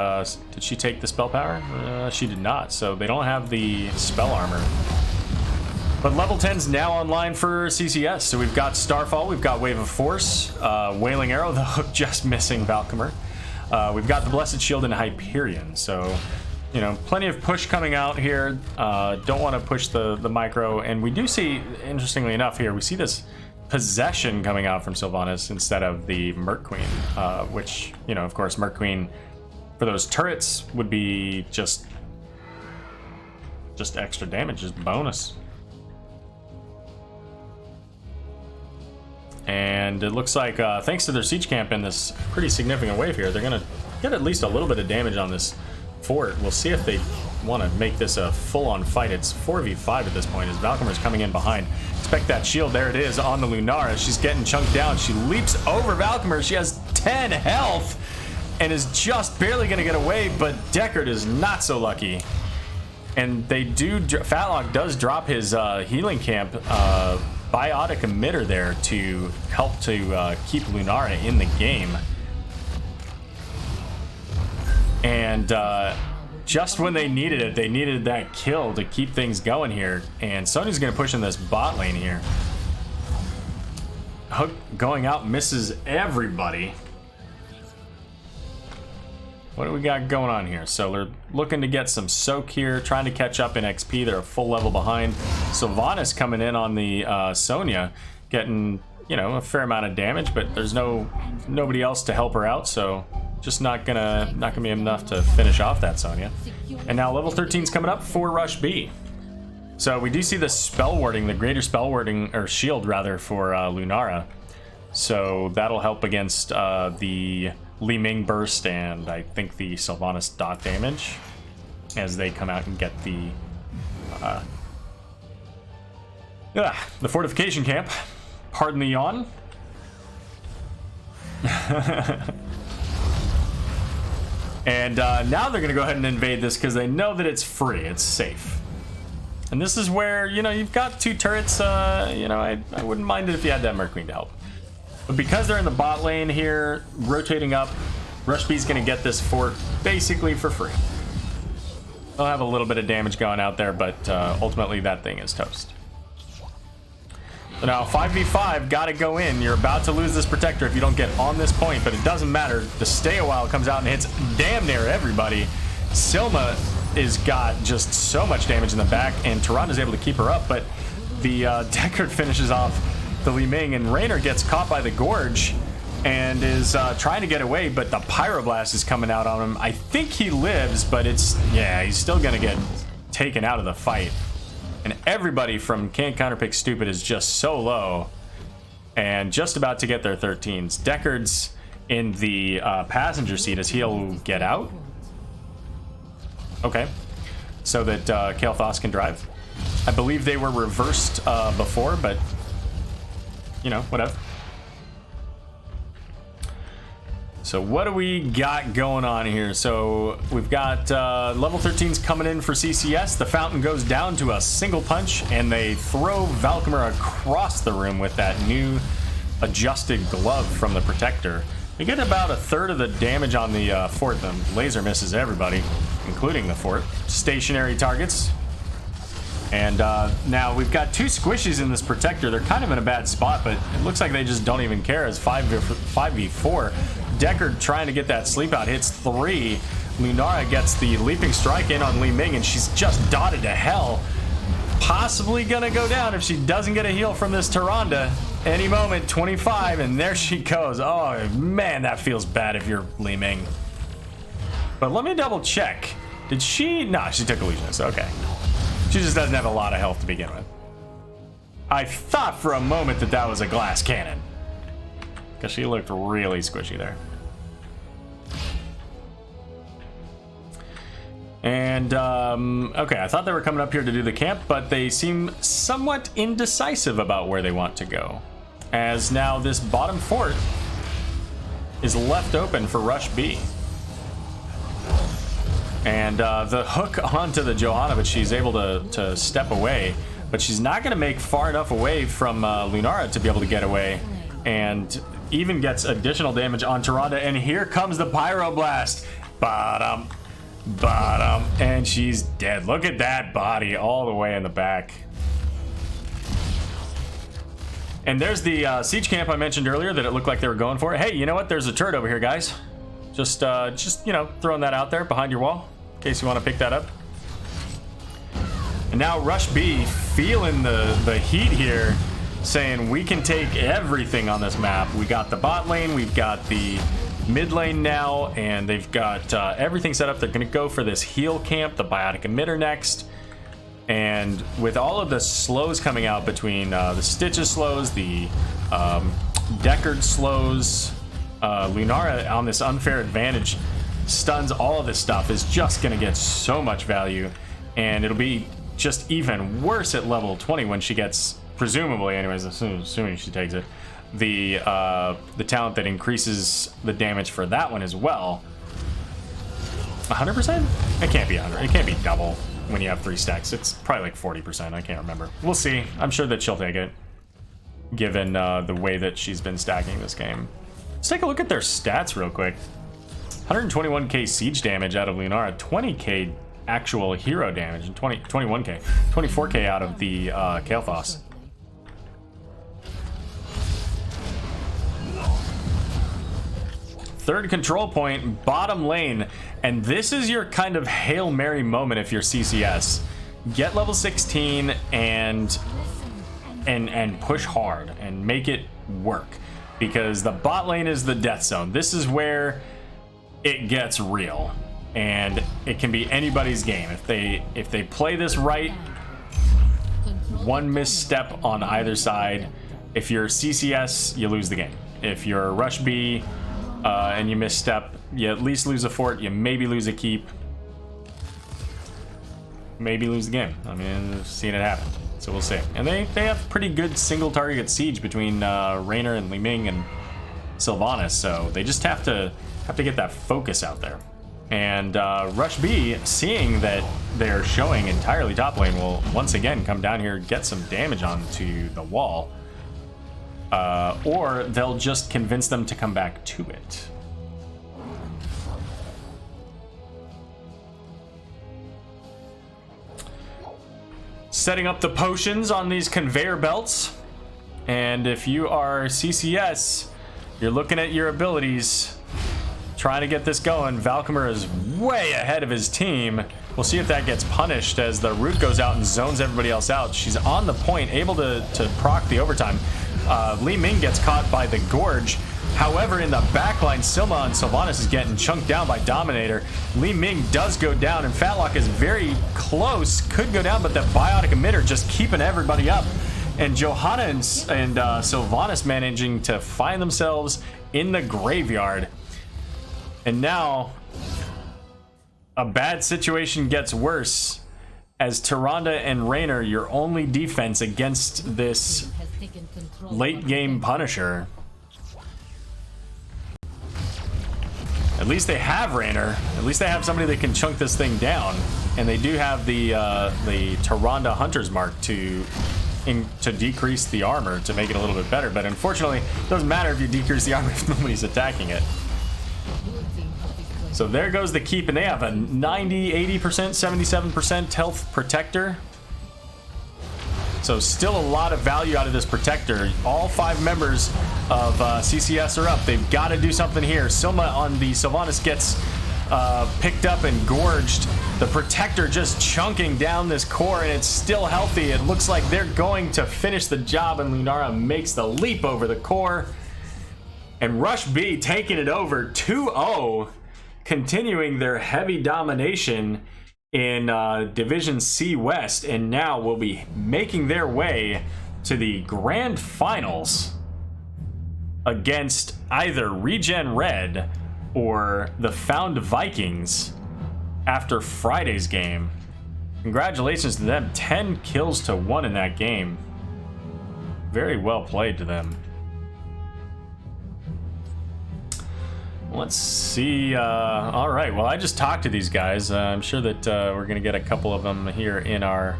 she take the spell power? She did not, so they don't have the spell armor. But level 10's now online for CCS, so we've got Starfall, we've got Wave of Force, Wailing Arrow, the hook just missing Valkymer. We've got the Blessed Shield and Hyperion, so, you know, plenty of push coming out here. Don't want to push the micro, and we do see, interestingly enough here, we see this possession coming out from Sylvanas instead of the Merc Queen, which, you know, of course, Merc Queen for those turrets would be just extra damage, just bonus. And it looks like, thanks to their siege camp in this pretty significant wave here, they're going to get at least a little bit of damage on this fort. We'll see if they want to make this a full-on fight. It's 4v5 at this point as Valkymer's coming in behind. Expect that shield. There it is on the Lunara. She's getting chunked down. She leaps over Valkymer. She has 10 health and is just barely going to get away, but Deckard is not so lucky. And they do, Fatlock does drop his healing camp biotic emitter there to help to keep Lunara in the game. And just when they needed it, they needed that kill to keep things going here. And Sonya's going to push in this bot lane here. Hook going out misses everybody. What do we got going on here? So they're looking to get some soak here, trying to catch up in XP. They're a full level behind. Sylvanas coming in on the Sonya, getting, you know, a fair amount of damage, but there's nobody else to help her out, so just not gonna be enough to finish off that Sonya. And now level 13's coming up for Rush B. So we do see the spell warding, the greater spell warding, or shield rather, for Lunara. So that'll help against the Li Ming burst and I think the Sylvanas dot damage as they come out and get the fortification camp. Pardon the yawn. And now they're gonna go ahead and invade this because they know that it's free, it's safe. And this is where, you know, you've got two turrets, you know, I wouldn't mind it if you had that Merc Queen to help. But because they're in the bot lane here, rotating up, Rush B's gonna get this fort basically for free. They'll have a little bit of damage going out there, but ultimately that thing is toast. So now 5v5, gotta go in. You're about to lose this protector if you don't get on this point, but it doesn't matter. The Stay a While comes out and hits damn near everybody. Silma is got just so much damage in the back, and Tehran is able to keep her up, but the Deckard finishes off the Li Ming, and Raynor gets caught by the Gorge and is trying to get away, but the Pyroblast is coming out on him. I think he lives, but it's, yeah, he's still gonna get taken out of the fight. And everybody from Can't Counterpick Stupid is just so low and just about to get their 13s. Deckard's in the passenger seat as he'll get out. Okay, so that Kael'thas can drive. I believe they were reversed before, but you know, whatever. So what do we got going on here? So we've got level 13s coming in for CCS. The fountain goes down to a single punch, and they throw Valkymer across the room with that new adjusted glove from the Protector. We get about a third of the damage on the fort. The laser misses everybody, including the fort. Stationary targets. And now we've got 2 squishies in this protector. They're kind of in a bad spot, but it looks like they just don't even care as 5v4. Deckard trying to get that sleep out, hits 3. Lunara gets the leaping strike in on Li Ming, and she's just dotted to hell. Possibly gonna go down if she doesn't get a heal from this Tyrande. Any moment, 25, and there she goes. Oh man, that feels bad if you're Li Ming. But let me double check. Did she? No, she took Illusionist. Okay. She just doesn't have a lot of health to begin with. I thought for a moment that that was a glass cannon, because she looked really squishy there. And, okay, I thought they were coming up here to do the camp, but they seem somewhat indecisive about where they want to go, as now this bottom fort is left open for Rush B. And the hook onto the Johanna, but she's able to step away, but she's not going to make far enough away from Lunara to be able to get away, and even gets additional damage on Tyrande. And here comes the Pyroblast. Bottom, and she's dead. Look at that body all the way in the back. And there's the siege camp I mentioned earlier that it looked like they were going for. Hey, you know what? There's a turret over here, guys. Just you know, throwing that out there behind your wall in case you want to pick that up. And now Rush B feeling the heat here, saying we can take everything on this map. We got the bot lane, we've got the mid lane now, and they've got everything set up. They're going to go for this heal camp, the biotic emitter next. And with all of the slows coming out between the Stitches slows, the Deckard slows, Lunara on this unfair advantage stuns, all of this stuff is just going to get so much value, and it'll be just even worse at level 20 when she gets, presumably anyways, assuming she takes it, the talent that increases the damage for that one as well. 100%? It can't be 100. It can't be double when you have 3 stacks. It's probably like 40%. I can't remember. We'll see. I'm sure that she'll take it, given the way that she's been stacking this game. Let's take a look at their stats real quick. 121k siege damage out of Lunara, 20k actual hero damage, and 21k, 24k out of the Kael'thas. Third control point, bottom lane, and this is your kind of Hail Mary moment if you're CCS. Get level 16 and push hard and make it work, because the bot lane is the death zone. This is where it gets real, and it can be anybody's game. If they play this right, one misstep on either side. If you're CCS, you lose the game. If you're Rush B and you misstep, you at least lose a fort, you maybe lose a keep, maybe lose the game. I mean, I've seen it happen, so we'll see. And they have pretty good single target siege between Raynor and Li Ming and Sylvanas, so they just have to get that focus out there. And Rush B, seeing that they're showing entirely top lane, will once again come down here, get some damage onto the wall, or they'll just convince them to come back to it. Setting up the potions on these conveyor belts, and if you are CCS, you're looking at your abilities, trying to get this going. Valkymer is way ahead of his team. We'll see if that gets punished as the root goes out and zones everybody else out. She's on the point, able to proc the overtime. Li Ming gets caught by the Gorge. However, in the backline, Silma and Sylvanas is getting chunked down by Dominator. Li Ming does go down, and Fatlock is very close. Could go down, but the Biotic Emitter just keeping everybody up. And Johanna and Sylvanas managing to find themselves in the graveyard. And now, a bad situation gets worse, as Tyrande and Raynor, your only defense against this late game Punisher. At least they have Raynor. At least they have somebody that can chunk this thing down. And they do have the Tyrande Hunter's Mark to to decrease the armor to make it a little bit better, but unfortunately, it doesn't matter if you decrease the armor if nobody's attacking it. So there goes the keep, and they have a 90, 80%, 77% health protector. So still a lot of value out of this protector. All 5 members of CCS are up. They've got to do something here. Silma on the Sylvanas gets picked up and gorged. The protector just chunking down this core, and it's still healthy. It looks like they're going to finish the job, and Lunara makes the leap over the core. And Rush B taking it over 2-0, continuing their heavy domination in Division C West, and now will be making their way to the grand finals against either Regen Red or the Found Vikings after Friday's game. Congratulations to them. 10 kills to 1 in that game. Very well played to them. Let's see. All right. Well, I just talked to these guys. I'm sure that we're going to get a couple of them here in our...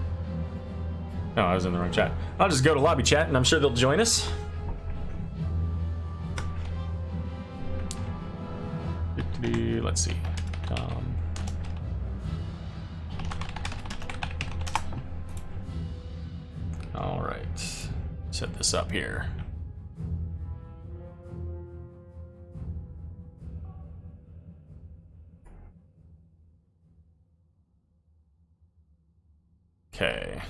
No, I was in the wrong chat. I'll just go to lobby chat, and I'm sure they'll join us. Let's see. All right. Set this up here. Okay,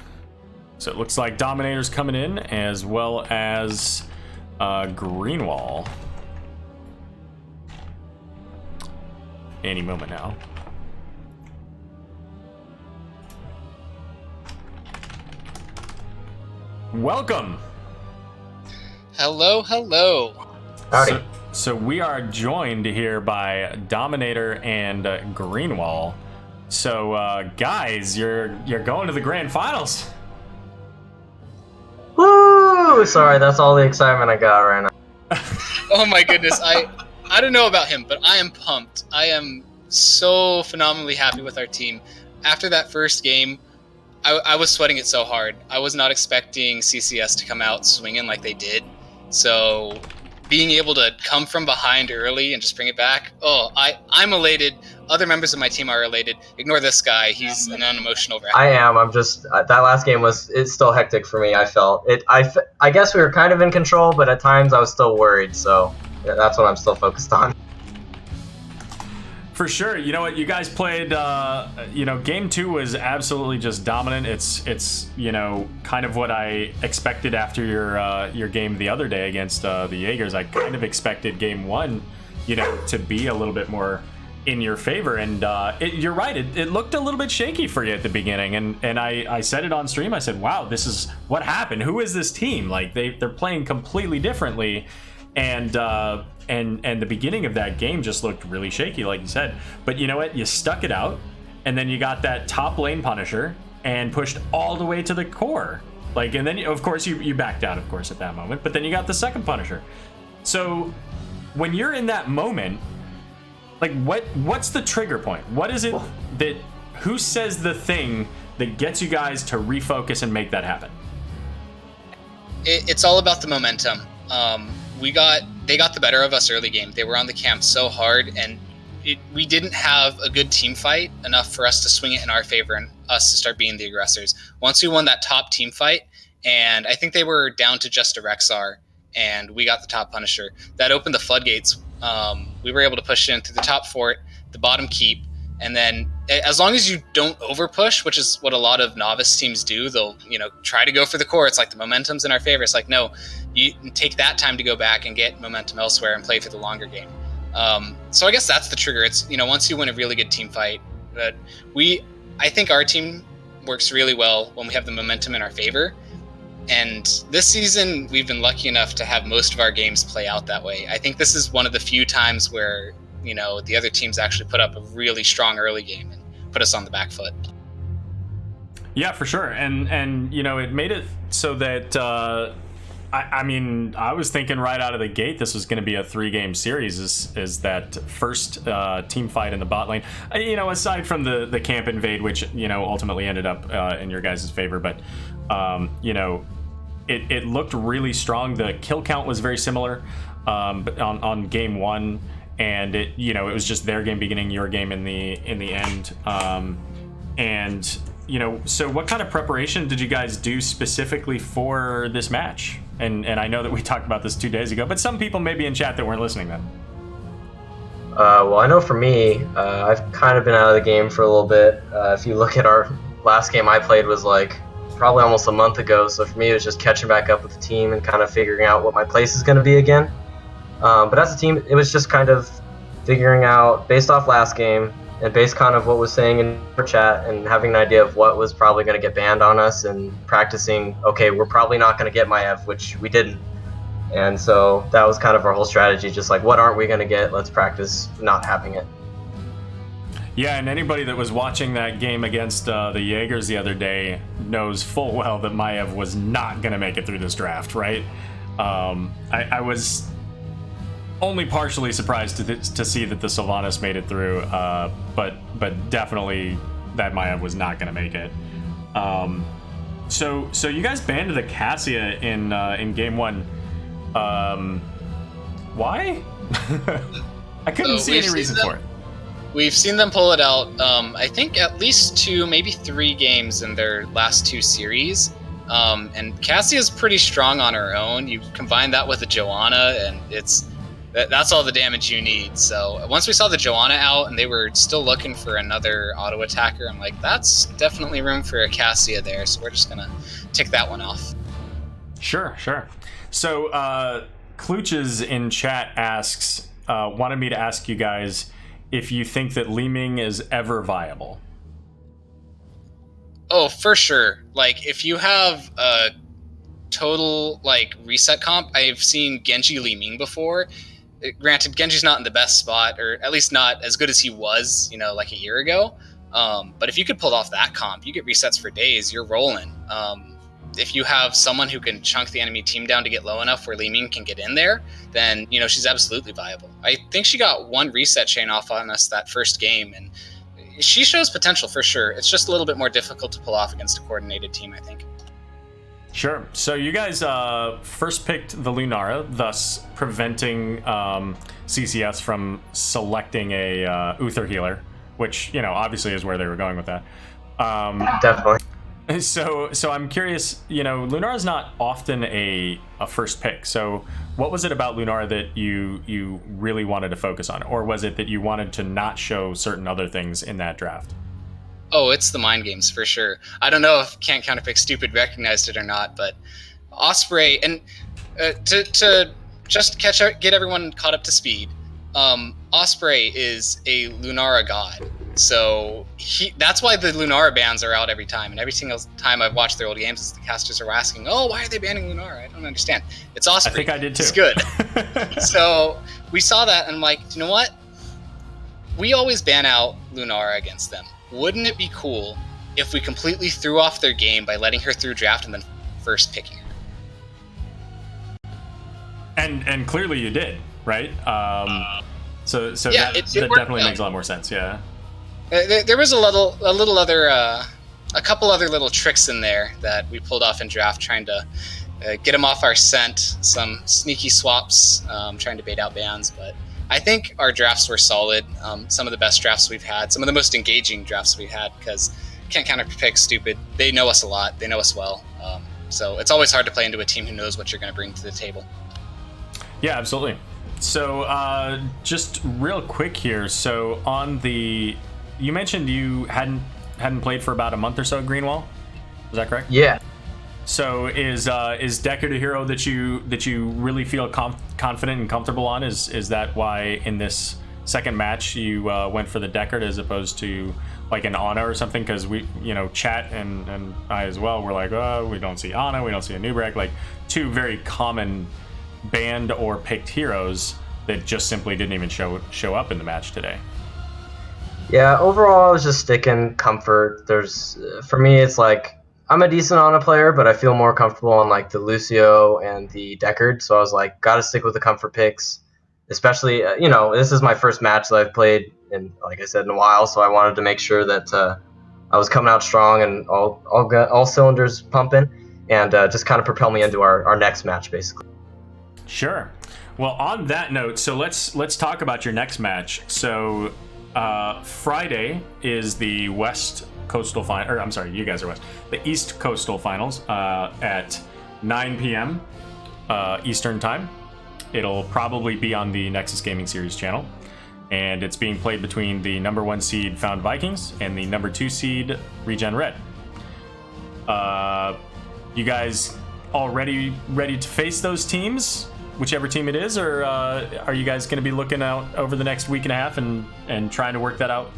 so it looks like Dominator's coming in, as well as Greenwall. Any moment now. Welcome. Hello, hello. Howdy. So we are joined here by Dominator and Greenwall. So, guys, you're going to the grand finals. Woo! Sorry, that's all the excitement I got right now. Oh my goodness, I don't know about him, but I am pumped. I am so phenomenally happy with our team. After that first game, I was sweating it so hard. I was not expecting CCS to come out swinging like they did. So being able to come from behind early and just bring it back, I'm elated. Other members of my team are elated. Ignore this guy. He's an unemotional wreck. I am. I'm just that last game it's still hectic for me. I felt it. I guess we were kind of in control, but at times I was still worried. So yeah, that's what I'm still focused on. For sure. You know what? You guys played, game 2 was absolutely just dominant. It's kind of what I expected after your game the other day against the Jaegers. I kind of expected game 1, to be a little bit more in your favor. And you're right. It looked a little bit shaky for you at the beginning. And I said it on stream. I said, wow, this is what happened. Who is this team? Like they're playing completely differently. And the beginning of that game just looked really shaky, like you said. But you know what? You stuck it out, and then you got that top lane Punisher and pushed all the way to the core. And then of course you backed out, of course, at that moment. But then you got the second Punisher. So when you're in that moment, what's the trigger point? What is it who says the thing that gets you guys to refocus and make that happen? It's all about the momentum. They got the better of us early game. They were on the camp so hard, and we didn't have a good team fight enough for us to swing it in our favor and us to start being the aggressors. Once we won that top team fight, and I think they were down to just a Rexar, and we got the top Punisher, that opened the floodgates. We were able to push in through the top fort, the bottom keep, and then as long as you don't over push, which is what a lot of novice teams do, they'll try to go for the core. It's like the momentum's in our favor. It's like, no, you take that time to go back and get momentum elsewhere and play for the longer game. So I guess that's the trigger. It's once you win a really good team fight. But I think our team works really well when we have the momentum in our favor. And this season, we've been lucky enough to have most of our games play out that way. I think this is one of the few times where the other teams actually put up a really strong early game and put us on the back foot. Yeah, for sure. And it made it so that I was thinking right out of the gate this was going to be a 3-game series. Is that first team fight in the bot lane? Aside from the camp invade, which ultimately ended up in your guys' favor, but it looked really strong. The kill count was very similar, but on game one, and it was just their game beginning, your game in the end, and so what kind of preparation did you guys do specifically for this match? And I know that we talked about this 2 days ago, but some people maybe in chat that weren't listening then. Well, I know for me, I've kind of been out of the game for a little bit. If you look at our last game I played was like probably almost a month ago, so for me it was just catching back up with the team and kind of figuring out what my place is going to be again. But as a team, it was just kind of figuring out, based off last game, and based kind of what was saying in our chat, and having an idea of what was probably going to get banned on us, and practicing, okay, we're probably not going to get Maiev, which we didn't. And so that was kind of our whole strategy, just like, what aren't we going to get? Let's practice not having it. Yeah, and anybody that was watching that game against the Jaegers the other day knows full well that Maiev was not going to make it through this draft, right? I was only partially surprised to see that the Sylvanas made it through, but definitely that Maiev was not going to make it. So you guys banned the Cassia in game one. Why? I couldn't see any reason for it. We've seen them pull it out, I think at least 2, maybe 3 games in their last 2 series. And Cassia's pretty strong on her own. You combine that with a Joanna, and that's all the damage you need. So once we saw the Joanna out and they were still looking for another auto attacker, I'm like, that's definitely room for a Cassia there. So we're just going to tick that one off. Sure. So Klooches in chat asks, wanted me to ask you guys if you think that Li Ming is ever viable. Oh, for sure. Like, if you have a total, like, reset comp, I've seen Genji Li Ming before. Granted, Genji's not in the best spot, or at least not as good as he was, like a year ago. But if you could pull off that comp, you get resets for days, you're rolling. If you have someone who can chunk the enemy team down to get low enough where Li Ming can get in there, then, she's absolutely viable. I think she got 1 reset chain off on us that first game, and she shows potential for sure. It's just a little bit more difficult to pull off against a coordinated team, I think. Sure. So you guys first picked the Lunara, thus preventing CCS from selecting a Uther healer, which, obviously is where they were going with that. Definitely. So I'm curious, Lunara's not often a first pick. So what was it about Lunara that you really wanted to focus on? Or was it that you wanted to not show certain other things in that draft? Oh, it's the mind games for sure. I don't know if Can't Counterpick Stupid recognized it or not, but Osprey, and to just get everyone caught up to speed, Osprey is a Lunara god. So that's why the Lunara bans are out every time. And every single time I've watched their old games, the casters are asking, oh, why are they banning Lunara? I don't understand. It's Osprey. I think I did too. It's good. So we saw that and I'm like, you know what? We always ban out Lunara against them. Wouldn't it be cool if we completely threw off their game by letting her through draft and then first picking her? And clearly you did, right? So yeah, that definitely makes a lot more sense. Yeah. There was a couple other little tricks in there that we pulled off in draft, trying to get them off our scent. Some sneaky swaps, trying to bait out bans, but I think our drafts were solid. Some of the best drafts we've had, some of the most engaging drafts we've had, because Can't Counterpick Stupid. They know us a lot. They know us well. So it's always hard to play into a team who knows what you're going to bring to the table. Yeah, absolutely. So just real quick here. So you mentioned you hadn't played for about a month or so at Greenwall. Is that correct? Yeah. So is Deckard a hero that you really feel confident and comfortable on? Is that why in this second match you went for the Deckard as opposed to like an Ana or something? Because we, chat and I as well, we're like, oh, we don't see Ana, we don't see a Nubrek, like 2 very common banned or picked heroes that just simply didn't even show up in the match today. Yeah, overall I was just sticking comfort. For me, it's like, I'm a decent Ana player, but I feel more comfortable on like the Lucio and the Deckard. So I was like, gotta stick with the comfort picks, especially, this is my first match that I've played in, like I said, in a while. So I wanted to make sure that I was coming out strong and all cylinders pumping. and just kind of propel me into our next match, basically. Sure. Well, on that note, so let's talk about your next match. So Friday is the West Coastal Final, or I'm sorry, you guys are West. The East Coastal Finals at 9 p.m. Eastern Time. It'll probably be on the Nexus Gaming Series channel, and it's being played between the number 1 seed Found Vikings and the number 2 seed Regen Red. You guys already ready to face those teams, whichever team it is, or are you guys going to be looking out over the next week and a half and trying to work that out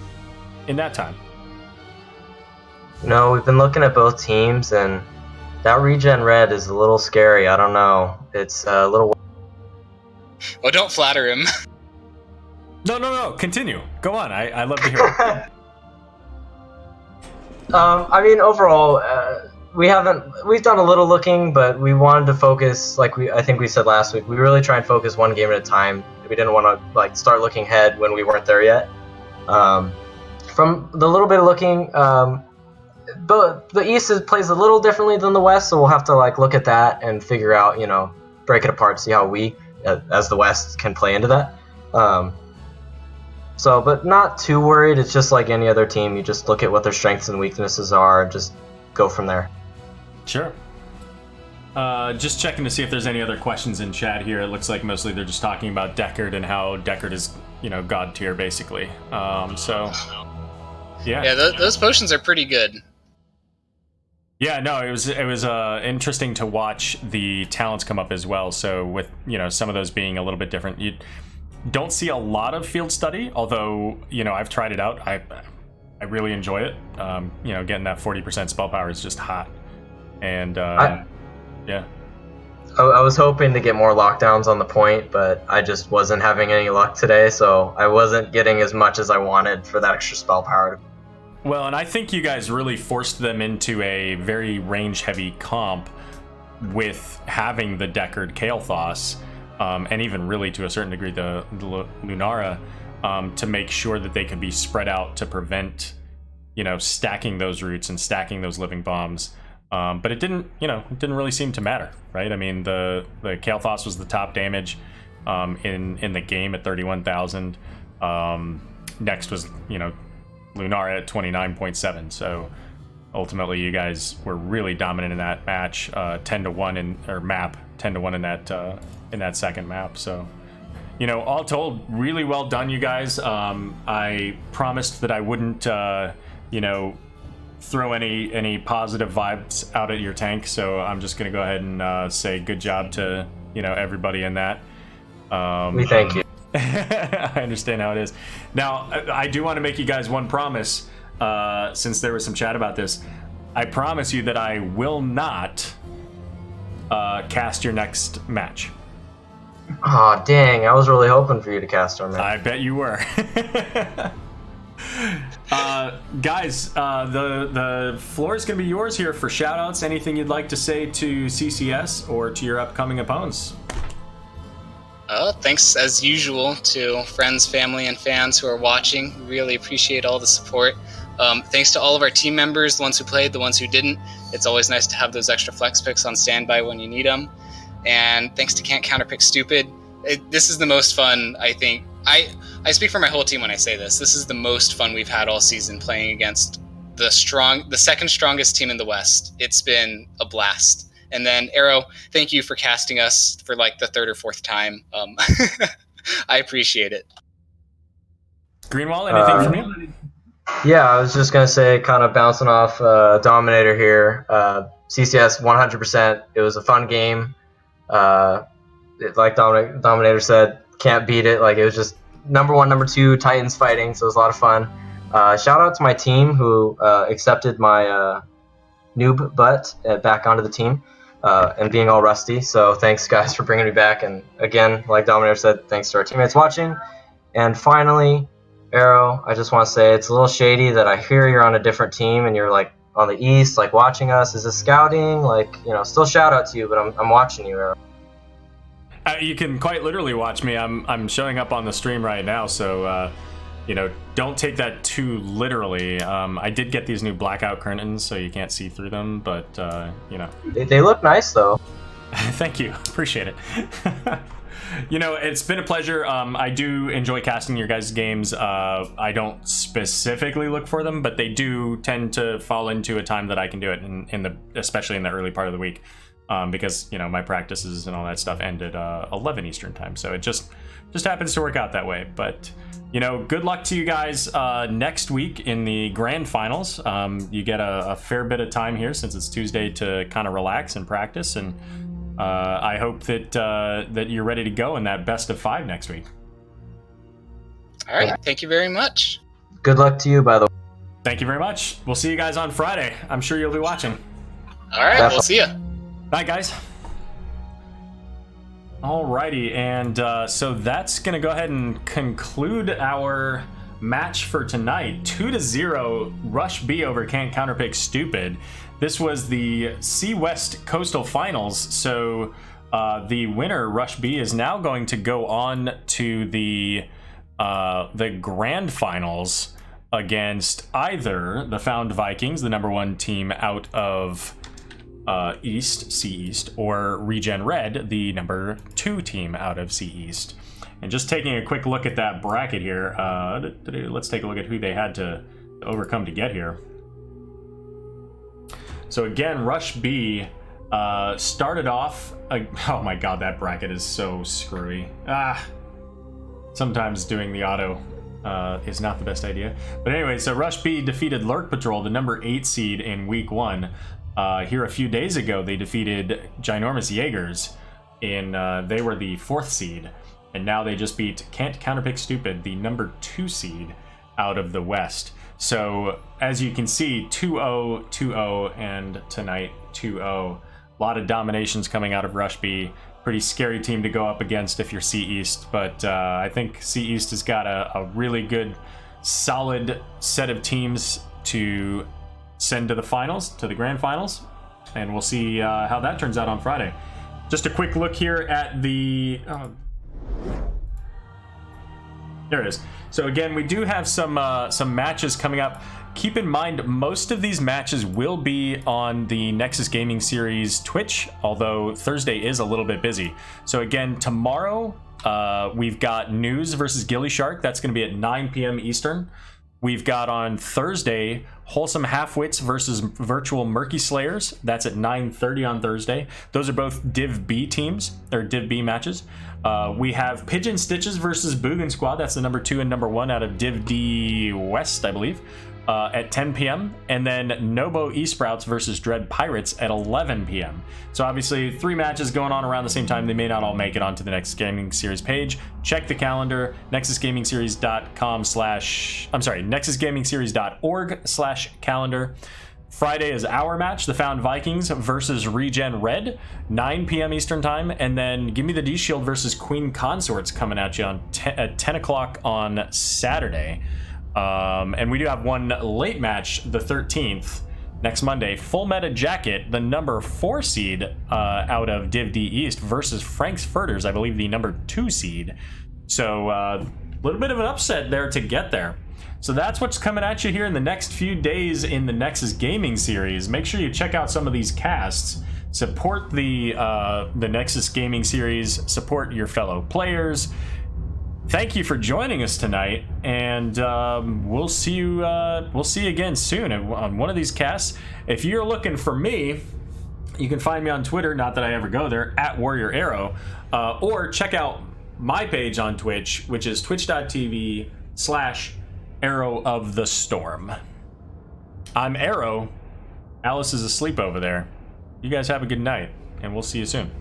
in that time? No, we've been looking at both teams, and that Regen Red is a little scary. I don't know. It's a little... Oh, don't flatter him. No. Continue. Go on. I love to hear it. I mean, overall, we've done a little looking, but we wanted to focus, like I think we said last week, we really try and focus one game at a time. We didn't want to start looking ahead when we weren't there yet. From the little bit of looking, but the East plays a little differently than the West, so we'll have to look at that and figure out, break it apart, see how we, as the West, can play into that. But not too worried. It's just like any other team. You just look at what their strengths and weaknesses are and just go from there. Sure. Just checking to see if there's any other questions in chat here. It looks like mostly they're just talking about Deckard and how Deckard is, god tier, basically. Yeah, those potions are pretty good. Yeah, no, it was interesting to watch the talents come up as well. So with some of those being a little bit different, you don't see a lot of field study. Although I've tried it out, I really enjoy it. Getting that 40% spell power is just hot, and yeah. I was hoping to get more lockdowns on the point, but I just wasn't having any luck today, so I wasn't getting as much as I wanted for that extra spell power. Well, and I think you guys really forced them into a very range-heavy comp with having the Deckard Kael'thas, and even really to a certain degree the Lunara, to make sure that they could be spread out to prevent, stacking those roots and stacking those living bombs. But it didn't really seem to matter, right? I mean, the Kael'thas was the top damage in the game at 31,000. Next was, Lunara at 29.7. So ultimately, you guys were really dominant in that match, 10-1 in that second map. So, all told, really well done, you guys. I promised that I wouldn't, throw any positive vibes out at your tank. So I'm just gonna go ahead and say good job to everybody in that. We thank you. I understand how it is. Now, I do want to make you guys one promise, since there was some chat about this. I promise you that I will not cast your next match. Aw, dang. I was really hoping for you to cast our match. I bet you were. Guys, the floor is going to be yours here for shoutouts. Anything you'd like to say to CCS or to your upcoming opponents? Thanks, as usual, to friends, family, and fans who are watching. We really appreciate all the support. Thanks to all of our team members, the ones who played, the ones who didn't. It's always nice to have those extra flex picks on standby when you need them. And thanks to Can't Counterpick Stupid. This is the most fun, I think. I speak for my whole team when I say this. This is the most fun we've had all season playing against the second strongest team in the West. It's been a blast. And then, Arrow, thank you for casting us for the third or fourth time. I appreciate it. Greenwall, anything from you? Yeah, I was just going to say, kind of bouncing off Dominator here. CCS 100%. It was a fun game. Like Dominator said, can't beat it. It was just number 1, number 2 Titans fighting, so it was a lot of fun. Shout out to my team who accepted my noob butt back onto the team and being all rusty. So thanks, guys, for bringing me back. And again, like Dominator said, thanks to our teammates watching. And finally, Arrow, I just want to say it's a little shady that I hear you're on a different team and you're on the East, watching us. Is this scouting? Still shout out to you, but I'm watching you, Arrow. You can quite literally watch me. I'm showing up on the stream right now, so don't take that too literally. I did get these new blackout curtains, so you can't see through them, but, They look nice, though. Thank you. Appreciate it. It's been a pleasure. I do enjoy casting your guys' games. I don't specifically look for them, but they do tend to fall into a time that I can do it, especially in the early part of the week, because my practices and all that stuff end at 11 Eastern time. So it just happens to work out that way. But good luck to you guys next week in the grand finals. You get a fair bit of time here since it's Tuesday to kind of relax and practice, and I hope that you're ready to go in that best of 5 next week. All right. Thank you very much. Good luck to you, by the way. Thank you very much. We'll see you guys on Friday. I'm sure you'll be watching. All right. We'll see you. Bye, guys. Alrighty, and so that's going to go ahead and conclude our match for tonight. 2-0 Rush B over Can't Counterpick Stupid. This was the C West Coastal Finals, so the winner, Rush B, is now going to go on to the Grand Finals against either the Found Vikings, the #1 team out of C East, or Regen Red, the #2 team out of C East. And just taking a quick look at that bracket here, let's take a look at who they had to overcome to get here. So again, Rush B started off, oh my god, that bracket is so screwy. Sometimes doing the auto is not the best idea. But anyway, so Rush B defeated Lurk Patrol, the #8 seed in week 1. Here a few days ago, they defeated Ginormous Jaegers they were the 4th seed, and now they just beat Can't Counterpick Stupid, the #2 seed out of the West. So as you can see, 2-0, 2-0, and tonight 2-0. A lot of dominations coming out of Rush B. Pretty scary team to go up against if you're C East, but I think C East has got a really good, solid set of teams to send to the finals, to the grand finals, and we'll see how that turns out on Friday. Just a quick look here at the there it is. So again, we do have some matches coming up. Keep in mind, most of these matches will be on the Nexus Gaming Series Twitch, although Thursday is a little bit busy. So again, tomorrow we've got News versus Gilly Shark. That's going to be at 9 p.m. Eastern. We've got on Thursday Wholesome Halfwits versus Virtual Murky Slayers. That's at 9:30 on Thursday. Those are both Div B teams, or Div B matches. We have Pigeon Stitches versus Boogan Squad. That's the #2 and #1 out of Div D West, I believe, at 10 p.m. And then Nobo Esprouts versus Dread Pirates at 11 p.m. So obviously 3 matches going on around the same time. They may not all make it onto the Nexus Gaming Series page. Check the calendar, nexusgamingseries.org/calendar. Friday is our match, the Found Vikings versus Regen Red, 9 p.m. Eastern time, and then Give Me the D-Shield versus Queen Consorts coming at you at 10 o'clock on Saturday. And we do have one late match, the 13th, next Monday, Full Meta Jacket, the #4 seed out of Div D East versus Frank's Furters, I believe the #2 seed. So a little bit of an upset there to get there. So that's what's coming at you here in the next few days in the Nexus Gaming Series. Make sure you check out some of these casts. Support the Nexus Gaming Series. Support your fellow players. Thank you for joining us tonight, and we'll see you again soon on one of these casts. If you're looking for me, you can find me on Twitter. Not that I ever go there, at Warrior Arrow, or check out my page on Twitch, which is twitch.tv/Arrow of the Storm. I'm Arrow. Alice is asleep over there. You guys have a good night, and we'll see you soon.